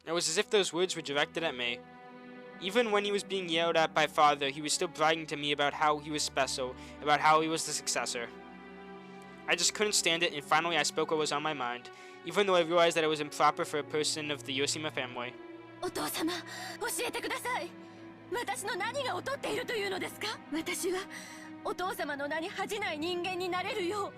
It was as if those words were directed at me. Even when he was being yelled at by father, he was still bragging to me about how he was special, about how he was the successor. I just couldn't stand it, and finally I spoke what was on my mind, even though I realized that it was improper for a person of the Yoshima family. お父様、教えてください。私の何が劣っているというのですか？私はお父様の名に恥じない人間になれるよう、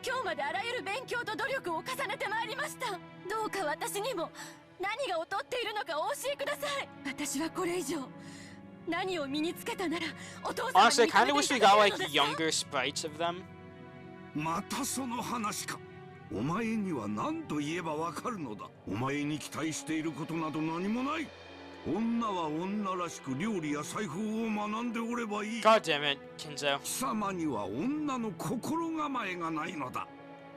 今日まであらゆる勉強と努力を重ねてまいりました。どうか私にも何が劣っているのかお教えください。私はこれ以上何を身につけたならお父様に Honestly, I 認 kind め of て wish い we ただ got けるの like ですか？ younger sprites of them. またその話か。お前には何と言えばわかるのだ。お前に期待していることなど何もない。女は女らしく料理や裁縫を学んでおればいい。 God damn it, Kinzo. 貴様には女の心構えがないのだ。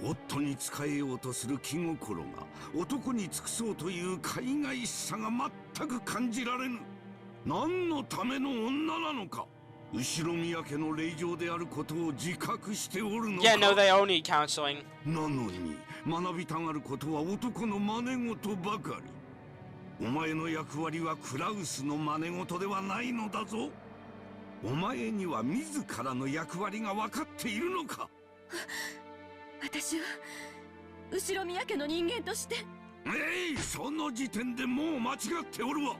夫に仕えようとする気心が男に尽くそうという海外しさが全く感じられぬ。何のための女なのか。後宮家の令嬢であることを自覚しておるのか。 Yeah, no, they all need counseling. なのに学びたがることは男の真似事ばかり。お前の役割はクラウスの真似事ではないのだぞ。お前には自らの役割が分かっているのか。私は後宮家の人間として。その時点でもう間違っておるわ。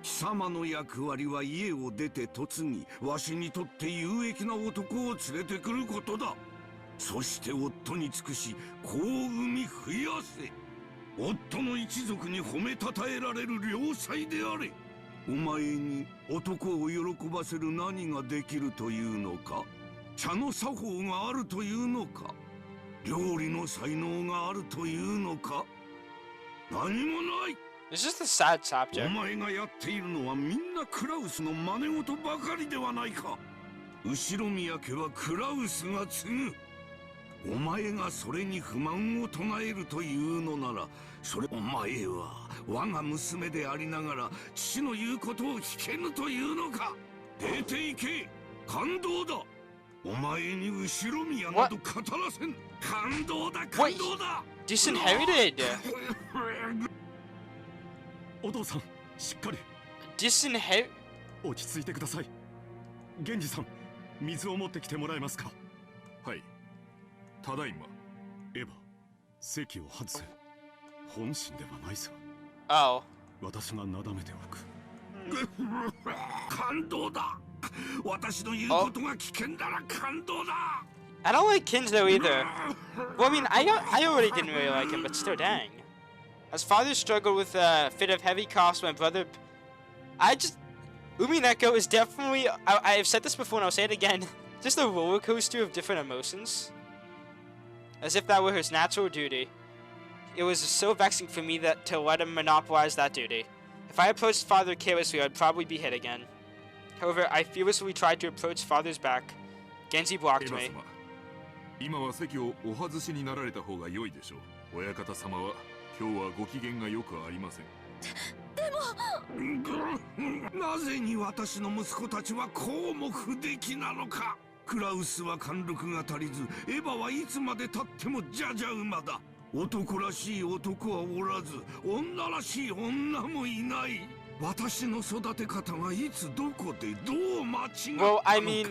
貴様の役割は家を出て嫁ぎ、わしにとって有益な男を連れてくることだ。そして夫に尽くし子を産み増やせ。夫の一族に褒めたたえられる良妻であれ。お前に男を喜ばせる何ができるというのか。茶の作法があるというのか。料理の才能があるというのか。何もない。It's just a sad お chapter. 前がやっているのはみんなクラウスの真似事ばかりではないか。後宮家はクラウスが継ぐ。お前がそれに不満を唱えるというのなら、それお前は我が娘でありながら父の言うことを聞けぬというのか。出て行け。感動だ。What? Disinherited? お父さん、しっかり Disinherit? 落ち着いてください。源氏さん、水を持ってきてもらえますか。はい、ただいま。エヴァ、席を外せ。本心ではないさ。Oh. 私がなだめておく。感動だ。私の言うことが危険なら感動だ。I don't like Kinzo either. Well, I mean, I already didn't really like him, but still, dang. As father struggled with a fit of heavy coughs, my brother... Umineko is definitely... I've said this before and I'll say it again. Just a roller coaster of different emotions. As if that were his natural duty. It was so vexing for me to let him monopolize that duty. If I approached father carelessly, I'd probably be hit again. However, I fearlessly tried to approach father's back. Genji blocked me. 今は席をお外しになられた方が良いでしょう。親方様は今日はご機嫌がよくありません。でも、なぜに私の息子たちはこうも不出来なのか。クラウスは貫禄が足りず、エヴァはいつまで経ってもじゃじゃ馬だ。男らしい男はおらず、女らしい女もいない。私の育て方がいつどこでどう間違ったのか。Well, I mean,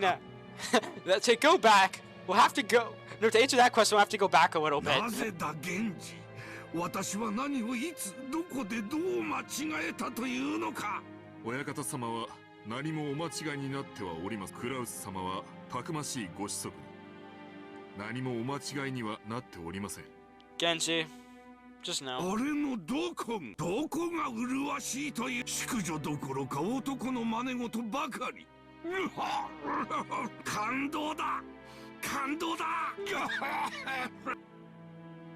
to go back, we'll have to go. No, to answer that question, we'll have to go back a little bit. なぜだ、源氏。私は何をいつどこでどう間違えたというのか。親方様は何もお間違いになってはおります。クラウス様はたくましいご子息。何もお間違いにはなっておりません。Genji, just know. あれのどこが麗しいという淑女どころか男の真似事ばかり。感動だ。感動だ。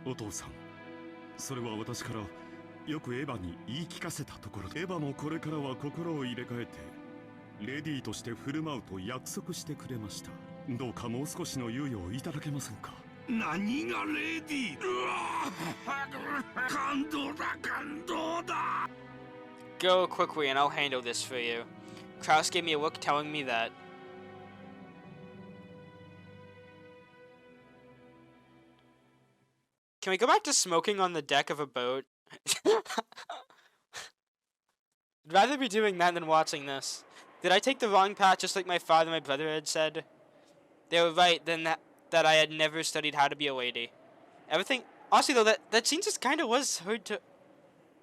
お父さん、それは私からよくエヴァに言い聞かせたところで、エヴァもこれからは心を入れ替えてレディーとして振る舞うと約束してくれました。どうかもう少しの猶予をいただけませんか。何がレディー。感動だ、感動だ。 Go quickly and I'll handle this for you. Kraus gave me a look telling me that. Can we go back to smoking on the deck of a boat? I'd rather be doing that than watching this. Did I take the wrong path just like my father and my brother had said? They were right then that I had never studied how to be a lady. Everything... Honestly though, that scene just kind of was hard to...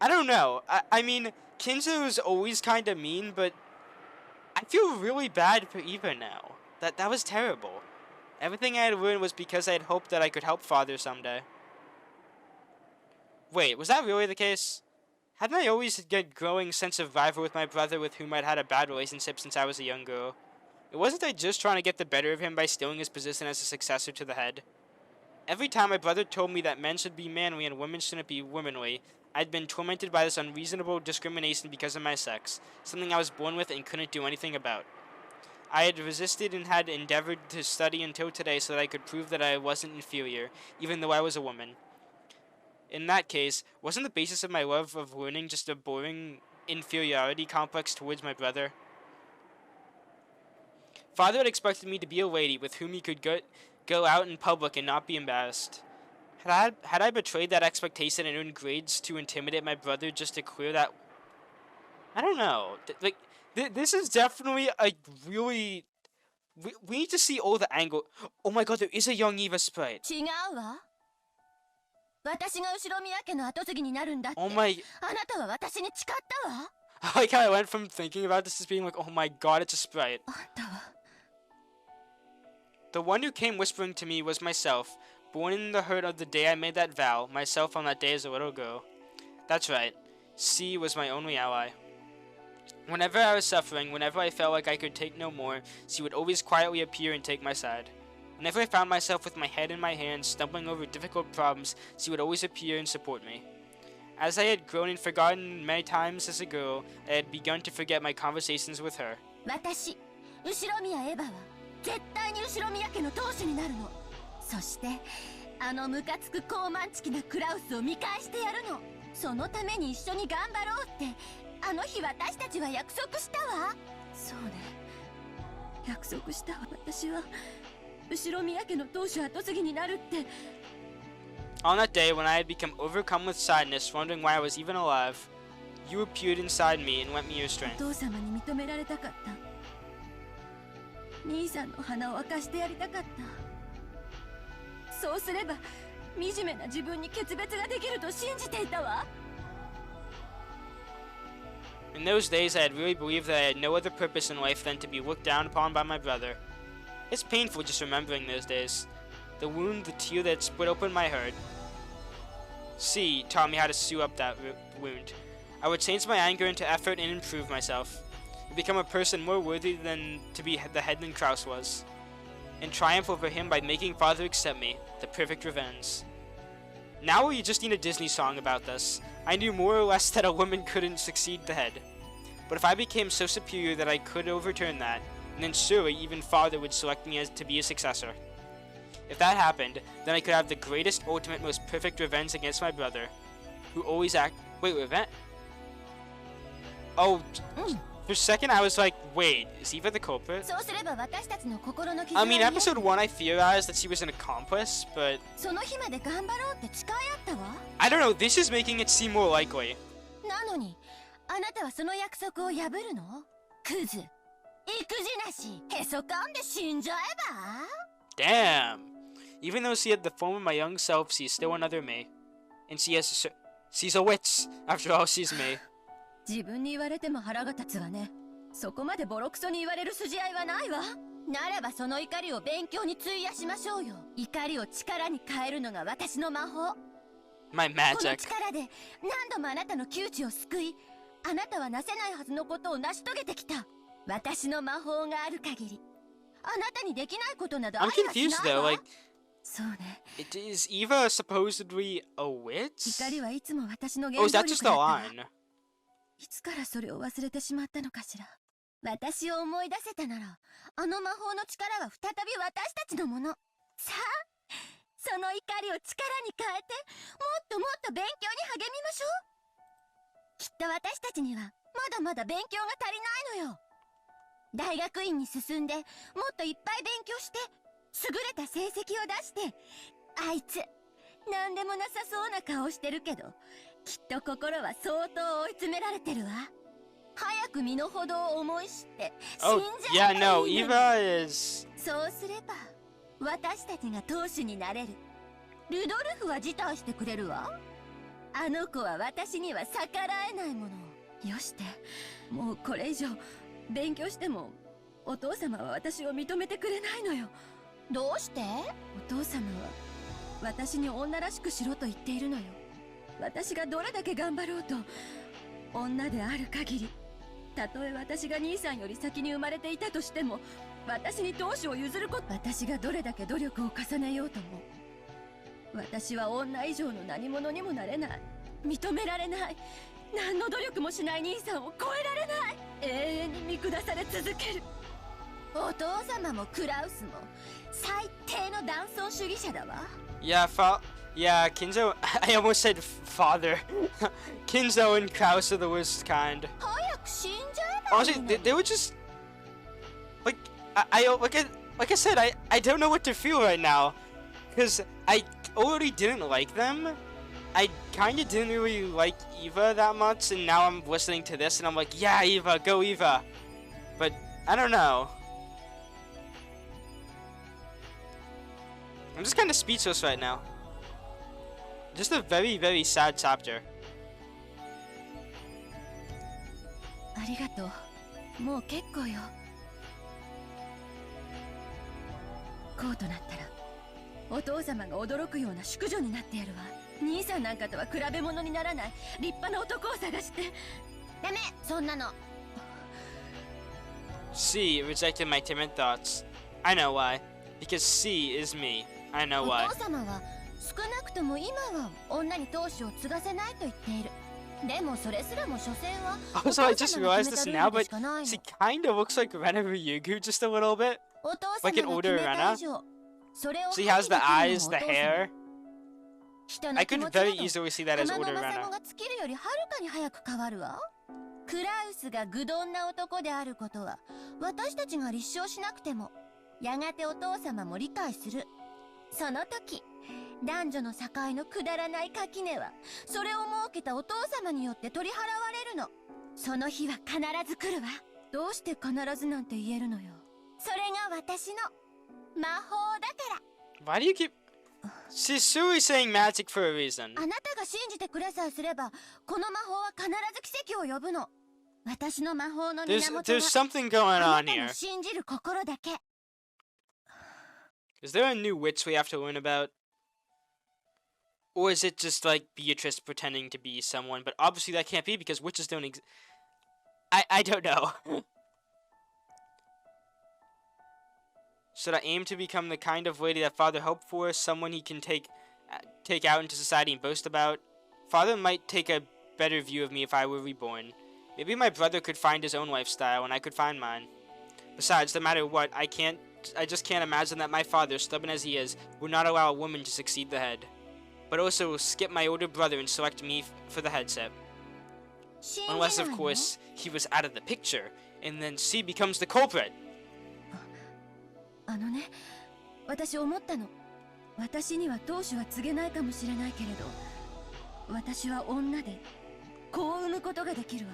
I don't know. I mean, Kinzo is always kind of mean, but... I feel really bad for Eva now. That was terrible. Everything I had learned was because I had hoped that I could help father someday. Wait, was that really the case? Hadn't I always had a growing sense of rivalry with my brother with whom I'd had a bad relationship since I was a young girl? It wasn't I just trying to get the better of him by stealing his position as a successor to the head? Every time my brother told me that men should be manly and women shouldn't be womanly, I'd been tormented by this unreasonable discrimination because of my sex, something I was born with and couldn't do anything about. I had resisted and had endeavored to study until today so that I could prove that I wasn't inferior, even though I was a woman. In that case, wasn't the basis of my love of learning just a boring inferiority complex towards my brother? Father had expected me to be a lady with whom he could go out in public and not be embarrassed. Had I betrayed that expectation and earned grades to intimidate my brother just to clear that... I don't know. This is definitely a really... We need to see all the angle... Oh my god, there is a young Eva sprite. 違うわ。私が後宮家の跡継ぎになるんだって。Oh my... あなたは私に誓ったわ。I like how I went from thinking about this as being like, oh my god, it's a sprite. あんたは The one who came whispering to me was myself, born in the hurt of the day I made that vow, myself on that day as a little girl. That's right, C was my only ally. Whenever I was suffering, whenever I felt like I could take no more, she would always quietly appear and take my side. Whenever I found myself with my head in my hands, stumbling over difficult problems, she would always appear and support me. As I had grown and forgotten many times as a girl, I had begun to forget my conversations with her. 私、後宮エヴァは絶対に後宮家の当主になるの。そしてあのムカつく高慢ちきなクラウスを見返してやるの。そのために一緒に頑張ろうってあの日私たちは約束したわ。そうね、約束したわ。私は後ろ宮家の当主後継ぎになるって。 On that day, when I had become overcome with sadness, wondering why I was even alive, you appeared inside me and lent me your お strength. 父様に認められたかった。兄さんの鼻を明かしてやりたかった。そうすれば惨めな自分に決別ができると信じていたわ。 In those days, I had really believed that I had no other purpose in life than to be looked down upon by my brother. It's painful just remembering those days. The wound, the tear that split open my heart. C taught me how to sew up that wound. I would change my anger into effort and improve myself. And become a person more worthy than to be the head than Kraus was. And triumph over him by making father accept me, the perfect revenge. Now you just need a Disney song about this. I knew more or less that a woman couldn't succeed the head. But if I became so superior that I could overturn that, then surely even father would select me as to be a successor. If that happened, then I could have the greatest, ultimate, most perfect revenge against my brother, who always Wait, revenge? Oh, for a second I was like, wait, is Eva the culprit? I mean, episode 1 I theorized that she was an accomplice, but... I don't know, this is making it seem more likely. Damn! Even though she had the form of my young self, she's still another me. And she's a witch. After all, she's me. 自分に言われても腹が立つわね。そこまでボロクソに言われる筋合いはないわ。ならばその怒りを勉強に費やしましょうよ。怒りを力に変えるのが私の魔法。My magic. この力で何度もあなたの窮地を救い、あなたはなせないはずのことを成し遂げてきた。私の魔法がある限り、あなたにできないことなどありはしないわ。I'm confused though, like... そうね。Is Eva supposedly a witch? 怒りはいつも私の原 Oh, 動 is 力 that だ just っ a たわ。 line? いつからそれを忘れてしまったのかしら。私を思い出せたなら、あの魔法の力は再び私たちのもの。さあ、その怒りを力に変えて、もっともっと勉強に励みましょう。きっと私たちにはまだまだ勉強が足りないのよ。大学院に進んで、もっといっぱい勉強して、優れた成績を出して、あいつ、なんでもなさそうな顔してるけど、きっと心は相当追い詰められてるわ。早く身の程を思い知って、死ん Oh, じゃ yeah, えば no, いいのに。 Eva is... そうすれば、私たちが当主になれる。ルドルフは辞退してくれるわ。あの子は私には逆らえないもの。よして、もうこれ以上、勉強しても、お父様は私を認めてくれないのよ。どうして？お父様は、私に女らしくしろと言っているのよ。私がどれだけ頑張ろうと、女である限り、たとえ私が兄さんより先に生まれていたとしても、私に当主を譲ること、私がどれだけ努力を重ねようとも、私は女以上の何者にもなれない。認められない。何の努力もしない兄さんを超えられない。永遠に見下され続ける。お父様もクラウスも最低の男尊主義者だわ。Yeah, yeah, Kinzo... I almost said father. Kinzo and Kraus are the worst kind. 早く死んじゃえばいい Honestly, の they were just... Like, like I said, I don't know what to feel right now. Because I already didn't like them. I kinda didn't really like Eva that much, and now I'm listening to this and I'm like, yeah, Eva, go Eva. But, I don't know. I'm just kinda speechless right now. Just a very, very sad chapter. ありがとう。もう結構よ。こうとなったら、お父様が驚くような淑女になってやるわ。兄さんなんかとは比べ物にならない立派な男を探して。ダメ、そんなの。C rejected my timid thoughts. I know why. Because C is me. I know why. お父様は少なくとも今は女に当主を継がせないと言っている。でもそれすらも所詮は Also, I just realized this now, but she kind of looks like Rena Ryugu just a little bit. お父 Like an 様が older 決めた Rena. 以上、それを She has the 排 eyes, 除 the できるのもお父様。 hair. 人の I 気 could 持ちな very ど easily see that as 花 older の魔 Rena. 様が尽きるよりはるかに早く変わるわ。クラウスが愚鈍な男であることは私たちが立証しなくてもやがてお父様も理解する。その時男女の境のくだらない垣根はそれを設けたお父様によって取り払われるの。その日は必ず来るわ。どうして必ずなんて言えるのよ。それが私の魔法だから。 Why do you keep... She's surely saying magic for a reason. あなたが信じてくれさえすればこの魔法は必ず奇跡を呼ぶの。私の魔法の源は There's something going あ on なた here. の信じる心だけ。 Is there a new witch we have to learn about? Or is it just like Beatrice pretending to be someone? But obviously that can't be because witches don't exist. I don't know. Should I aim to become the kind of lady that Father hoped for? Someone he can take out into society and boast about? Father might take a better view of me if I were reborn. Maybe my brother could find his own lifestyle and I could find mine. Besides, no matter what, I just can't imagine that my father, stubborn as he is, would not allow a woman to succeed the head. But also skip my older brother and select me for the headset. Unless, of course, he was out of the picture, and then C becomes the culprit. あのね、私思ったの。私には当主は告げないかもしれないけれど、私は女で子を産むことができるわ。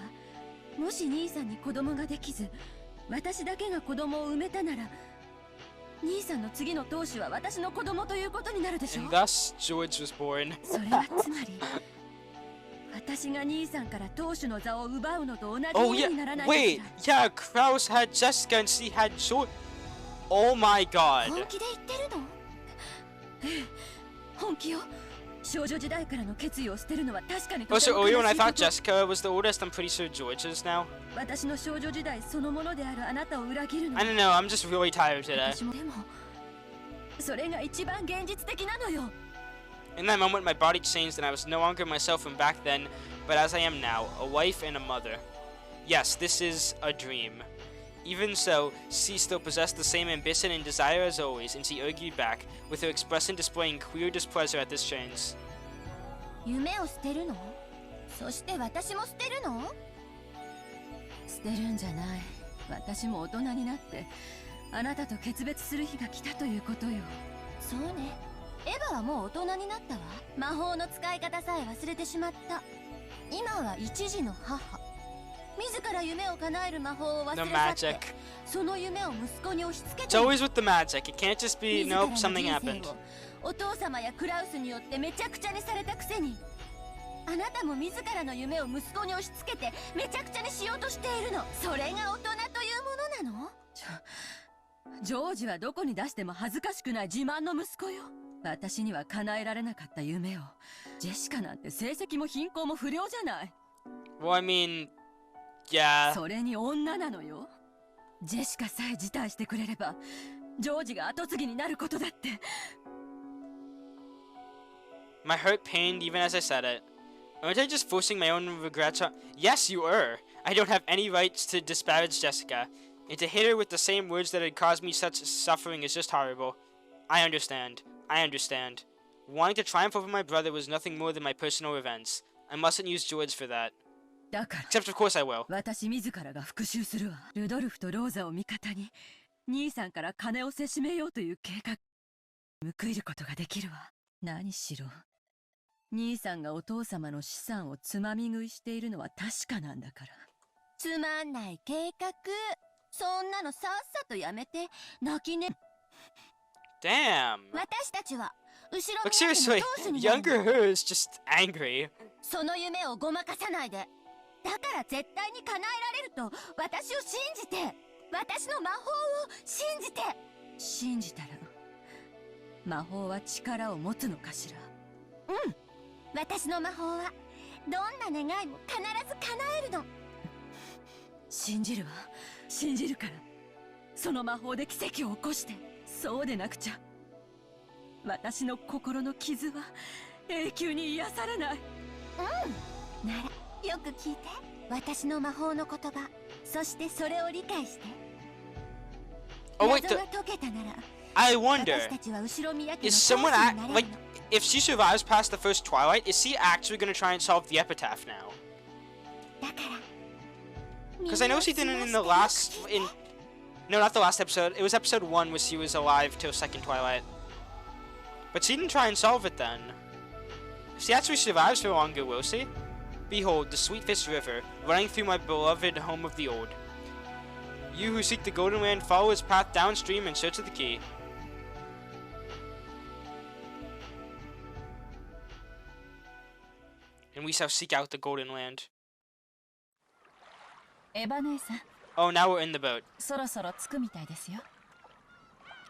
もし兄さんに子供ができず、私だけが子供を産めたなら、兄さんの次の当主は私の子供ということになるでしょ。 And thus, George was born. それはつまり、私が兄さんから当主の座を奪うのと同じ Oh 意味 yeah, にならないかし wait, ら。 yeah, Kraus had Jessica and C had George. Oh my god. 本気で言ってるの？ええ、本気よ。少女時代からの決意を捨てるのは確かにとて Also, も悲しい earlier when I こ thought と。 Jessica was the oldest, I'm pretty sure George is now. 私の少女時代そのものであるあなたを裏切るの。 I don't know, I'm just really tired today. 私もでも、それが一番現実的なのよ。 In that moment, my body changed and I was no longer myself from back then, but as I am now, a wife and a mother. Yes, this is a dream. Even so, C still possessed the same ambition and desire as always, and she argued back, with her expression displaying clear displeasure at this change. 夢を捨てるの？そして私も捨てるの？捨てるんじゃない。私も大人になってあなたと決別する日が来たということよ。そうね。エヴァはもう大人になったわ。魔法の使い方さえ忘れてしまった。今は一児の母。自ら夢を叶える魔法を忘れ The 去って magic. その夢を息子に押し付け It's て always with the magic. It can't just be, 自ら nope, の something 人 happened. 生をお父様やクラウスによってめちゃくちゃにされたくせに、あなたも自らの夢を息子に押し付けてめちゃくちゃにしようとしているの。それが大人というものなの？ジョージはどこに出しても恥ずかしくない自慢の息子よ。私には叶えられなかった夢を。ジェシカなんて成績も貧困も不良じゃない。 Well, I mean, yeah. それに女なのよ。ジェシカさえ辞退してくれればジョージが後継ぎになることだって。 My heart pained even as I said it. Aren't I just forcing my own regrets on? Yes, you are. I don't have any rights to disparage Jessica. And to hit her with the same words that had caused me such suffering is just horrible. I understand. I understand. Wanting to triumph over my brother was nothing more than my personal revenge. I mustn't use George for that. だから Except of course I will. 私自らが復讐するわ。ルドルフとローザを味方に兄さんから金をせしめようという計画報いることができるわ。何しろ兄さんがお父様の資産をつまみ食いしているのは確かなんだから。つまんない計画、そんなのさっさとやめて泣きね。 Damn. 私たちは後ろ Look, 宮家 seriously, の当主になる。 younger her is just angry. その夢をごまかさないで。だから絶対に叶えられると私を信じて、私の魔法を信じて。信じたら魔法は力を持つのかしら。うん、私の魔法はどんな願いも必ず叶えるの。信じるわ。信じるからその魔法で奇跡を起こして。そうでなくちゃ私の心の傷は永久に癒されない。うん、ならよく聞いて。私の魔法の言葉、そしてそれを理解して。 Oh 謎 wait, が解けたなら I wonder, 私たちは後ろ宮家の is 当 someone 主になれるの。 like, if she survives past the first Twilight, is she actually gonna try and solve the epitaph now? だから Because I know she didn't in the last, in No, not the last episode. It was episode 1 where she was alive till second twilight. But she didn't try and solve it then. If she actually survives for longer, will she? Behold, the sweet fish river, running through my beloved home of the old. You who seek the golden land, follow its path downstream in search of the key. And we shall seek out the golden land. エヴァ姉さん、 Oh, now we're in the boat. そろそろ着くみたいですよ。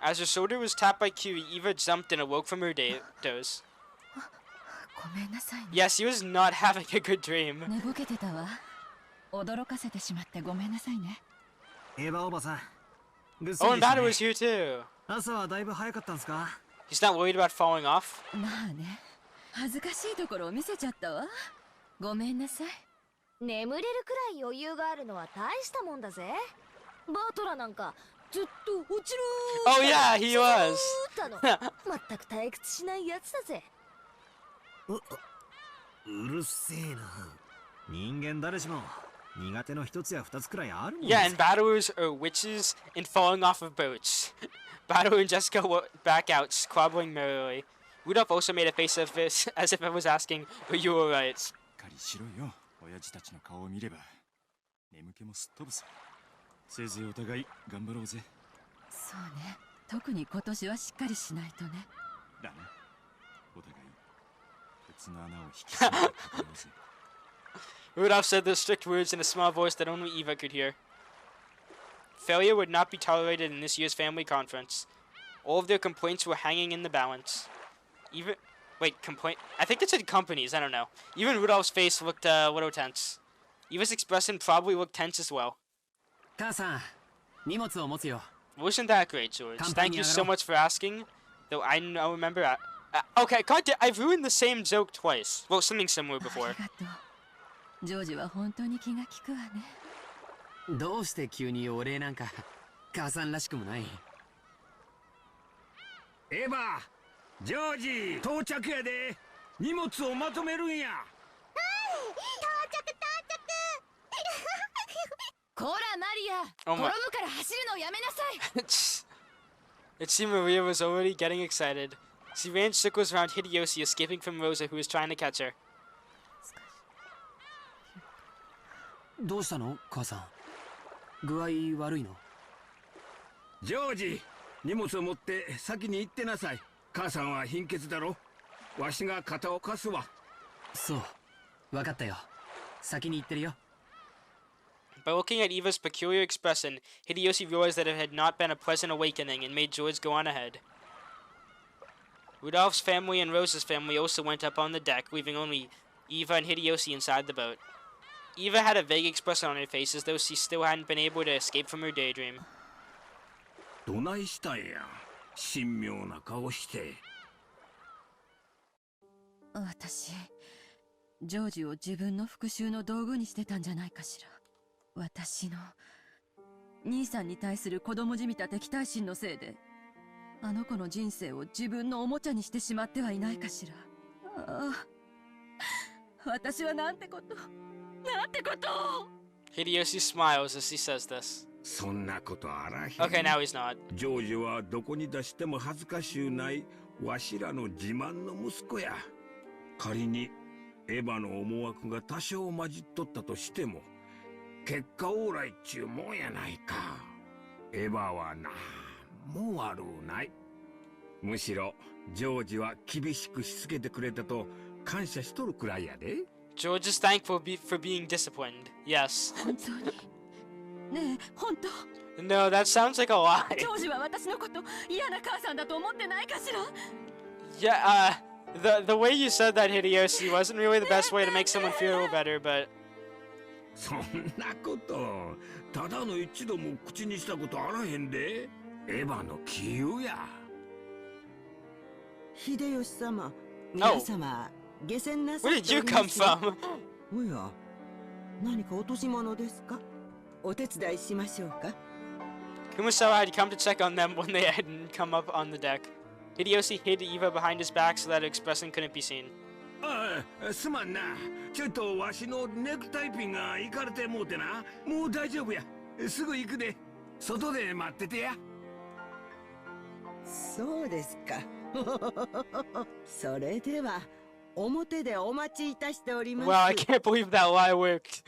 As her shoulder was tapped by Kiwi, Eva jumped and awoke from her doze. ごめんなさいね。 Yes, she was not having a good dream. 寝ぼけてたわ。驚かせてしまってごめんなさいね。エヴァおばさん。ぐっす Oh, り and でした Bada ね was here too. 朝はだいぶ早かったんですか？ He's not worried about falling off. まあね、恥ずかしいところを見せちゃったわ。ごめんなさい。眠れるくらい余裕があるのは大したもんだぜ。バートラなんかずっと落ちる Oh yeah, he was. ーの全く退屈しないやつだぜ。うるせえな。人間誰しも苦手の一つや二つくらいあるもん。 Yeah, and battlers are witches and falling off of boats. Battle and Jessica back out, squabbling merrily. Rudolf also made a face of this, as if I was asking, "Are you alright?" しっかりしろよ。親父たちの顔を見れば眠気もすっ飛ぶさ。せいぜいお互い頑張ろうぜ。そうね。特に今年はしっかりしないとね。だね。お互い鉄の穴を引き締めてかかろうぜ。Rudolph said those strict words in a small voice that only Eva could hear. Failure would not be tolerated in this year's family conference. All of their complaints were hanging in the balance. I think it said companies, I don't know. Even Rudolph's face looked a little tense. Eva's expression probably looked tense as well. 母さん、荷物を持つよ。 Wasn't that great, George? Thank you so much for asking. Though I remember... okay, God, I've ruined the same joke twice. Well, something similar あ before. りがとう。ジョージは本当に気が利くわね。どうして急にお礼なんか。母さんらしくもない。エヴァ、ジョージ、到着やで。荷物をまとめるんや。こらマリア、 Oh 転 my. ぶから走るのをやめなさい。 It seemed Maria was already getting excited. She ran circles around Hideyoshi, escaping from Rosa, who was trying to catch her. どうしたの母さん。具合悪いの？ジョージ、荷物を持って先に行ってなさい。母さんは貧血だろ。わしが肩を貸すわ。そう。わかったよ。先に行ってるよ。By looking at Eva's peculiar expression, Hideyoshi realized that it had not been a pleasant awakening and made George go on ahead. Rudolph's family and Rosa's family also went up on the deck, leaving only Eva and Hideyoshi inside the boat. Eva had a vague expression on her face as though she still hadn't been able to escape from her daydream. どないしたんや。神妙な顔して。私、ジョージを自分の復讐の道具にしてたんじゃないかしら。私の兄さんに対する子供じみた敵対心のせいで、あの子の人生を自分のおもちゃにしてしまってはいないかしら。ああ、私はなんてこと、なんてことを。Hideyoshi smiles as he says this. そんなことあらへん。 Okay, now he's not. ジョージはどこに出しても恥ずかしゅうないわしらの自慢の息子や。仮にエヴァの思惑が多少混じっとったとしても結果オーライっちゅうもんやないか。エヴァはなんも悪うない。むしろジョージは厳しくしつけてくれたと感謝しとるくらいやで。 George is thankful for being disciplined. Yes. 本当に。ねえ、本当。 No, that sounds like a lie. ジョージは私のこと嫌な母さんだと思ってないかしら。 Yeah, the way you said that, Hideyoshi, wasn't really the best way to make someone feel better, but... そんなことただの一度も口にしたことあらへんで。エヴァの杞憂や。秀吉様、 No. 皆様、下船なさ Where っ did てお you り come ますが from? おや、何か落とし物ですか？お手伝いしましょうか？ Kumasawa had come to check on them when they hadn't come up on the deck. Hideyoshi hid Eva behind his back so that her expression couldn't be seen. ああ、すまんな。ちょっとわしのネクタイピンがいかれてもうてな。もう大丈夫や。すぐ行くで。外で待っててや。そうですか。それでは表でお待ちいたしております。Wow, I can't believe that lie worked.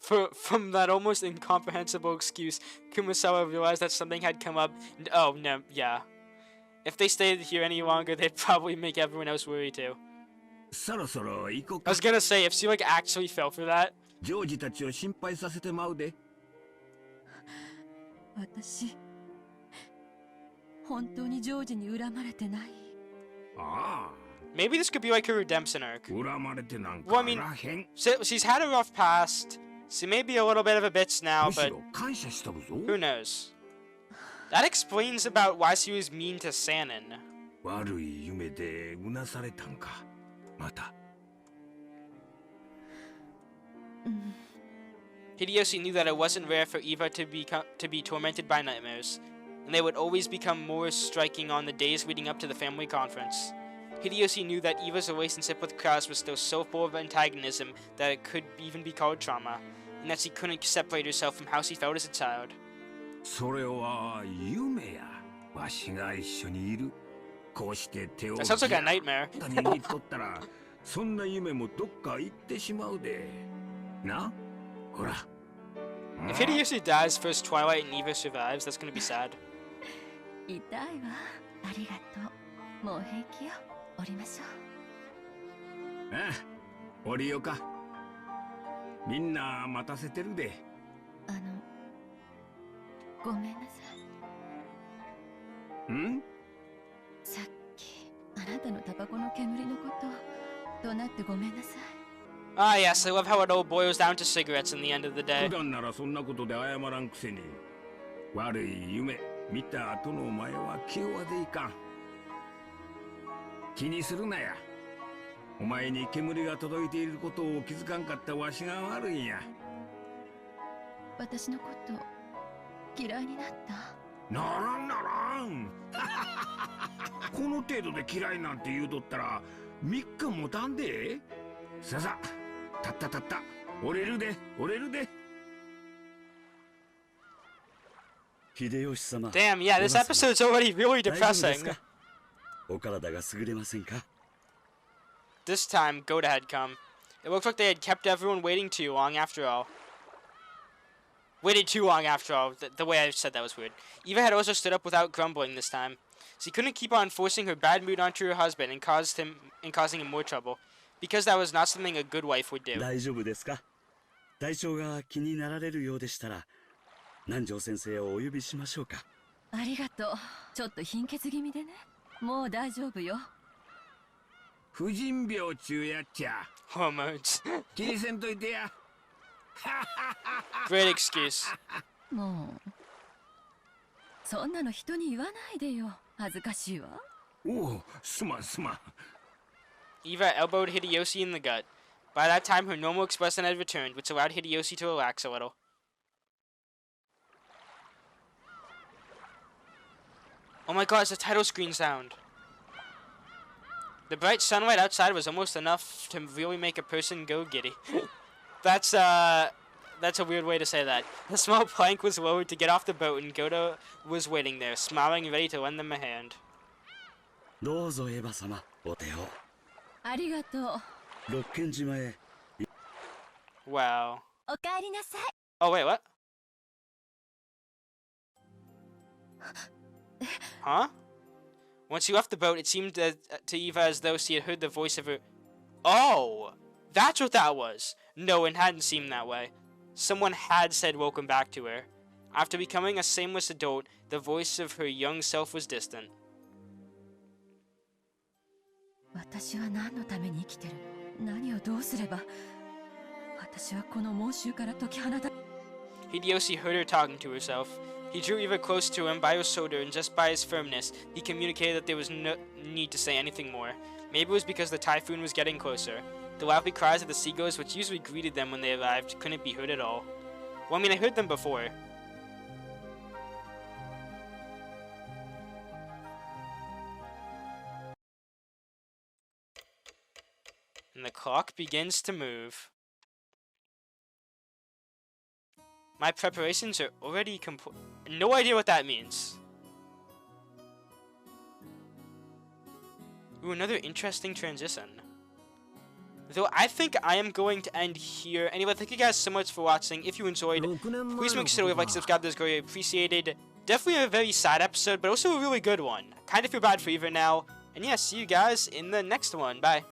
From that almost incomprehensible excuse, Kumasawa realized that something had come up. Oh, no, yeah. If they stayed here any longer, they'd probably make everyone else worry too. そろそろ行こう I か。 was gonna say, if she like actually fell for that. ジョージたちを心配させてまうで。私本当にジョージに恨まれてない。ああ。 Maybe this could be like her redemption arc. 恨まれてなん Well, か I mean, らへん。 she's had a rough past. She may be a little bit of a bitch now, むし but ろ感謝しとるぞ。 who knows? That explains about why she was mean to Sanin. 悪い夢でうなされたんか。また。Hideyoshi knew that it wasn't rare for Eva to be tormented by nightmares, and they would always become more striking on the days leading up to the family conference. Hideyoshi knew that Eva's relationship with Kraus was still so full of antagonism that it could even be called trauma, and that she couldn't separate herself from how she felt as a child. それは夢や。わしが一緒にいる。こうして手を That sounds like a nightmare. 握っとったら、そんな夢もどっか行ってしまうで。な、ほら。 If Hideyoshi dies first Twilight and Eva survives, that's gonna be sad. 痛いわ。ありがとう。もう平気よ。降りましょう。ああ、降りようか。みんな待たせてるで。ごめんなさい。ん？さっきあなたのタバコの煙のこと怒鳴ってごめんなさい。 Ah, yes, I love how it all boils down to cigarettes in the end of the day. 普段ならそんなことで謝らんくせに。悪い夢見た後のお前は気弱でいかん。気にするなや。お前に煙が届いていることを気づかんかったわしが悪いんや。私のこと嫌いになった？ならんならん。この程度で嫌いなんて言うとったら3日もたんで。ささ、たったたった。折れるで、折れるで。 Damn, yeah, this episode's already really depressing. This time, Goda had come. It looked like they had kept everyone waiting too long after all. Waited too long after all. The way I said that was weird. Eva had also stood up without grumbling this time. She couldn't keep on forcing her bad mood onto her husband and causing him more trouble, because that was not something a good wife would do. 体調が気になられるようでしたら、南條先生をお呼びしましょうか。ありがとう。ちょっと貧血気味でね。もう大丈夫よ。婦人病中やっちゃ。Hormones. 気にせんといてや。Great excuse. もうそんなの人に言わないでよ。恥ずかしいわ。おお、すまんすまん。 Eva elbowed Hideyoshi in the gut. By that time, her normal expression had returned, which allowed Hideyoshi to relax a little. Oh my god, it's the title screen sound. The bright sunlight outside was almost enough to really make a person go giddy. That's a weird way to say that. The small plank was lowered to get off the boat, and Goda was waiting there, smiling and ready to lend them a hand. どうぞエヴァ様、お手を。ありがとう。六軒島へ。Wow. おかえりなさい。 Oh wait, what? Huh? Once she left the boat, it seemed to Eva as though she had heard the voice of her. Oh! That's what that was! No, it hadn't seemed that way. Someone had said welcome back to her. After becoming a shameless adult, the voice of her young self was distant. 私は何のために生きてるの？何をどうすれば？私はこの猛襲から解き放た。 Hideyoshi heard her talking to herself. He drew Eva close to him by her shoulder, and just by his firmness, he communicated that there was no need to say anything more. Maybe it was because the typhoon was getting closer. The lively cries of the seagulls, which usually greeted them when they arrived, couldn't be heard at all. Well, I mean, I heard them before. And the clock begins to move. My preparations are already complete. No idea what that means. Ooh, another interesting transition. Though I think I am going to end here. Anyway, thank you guys so much for watching. If you enjoyed, please make sure to like, subscribe. That's greatly appreciated. Definitely a very sad episode, but also a really good one. Kind of feel bad for Eva now. And yeah, see you guys in the next one. Bye.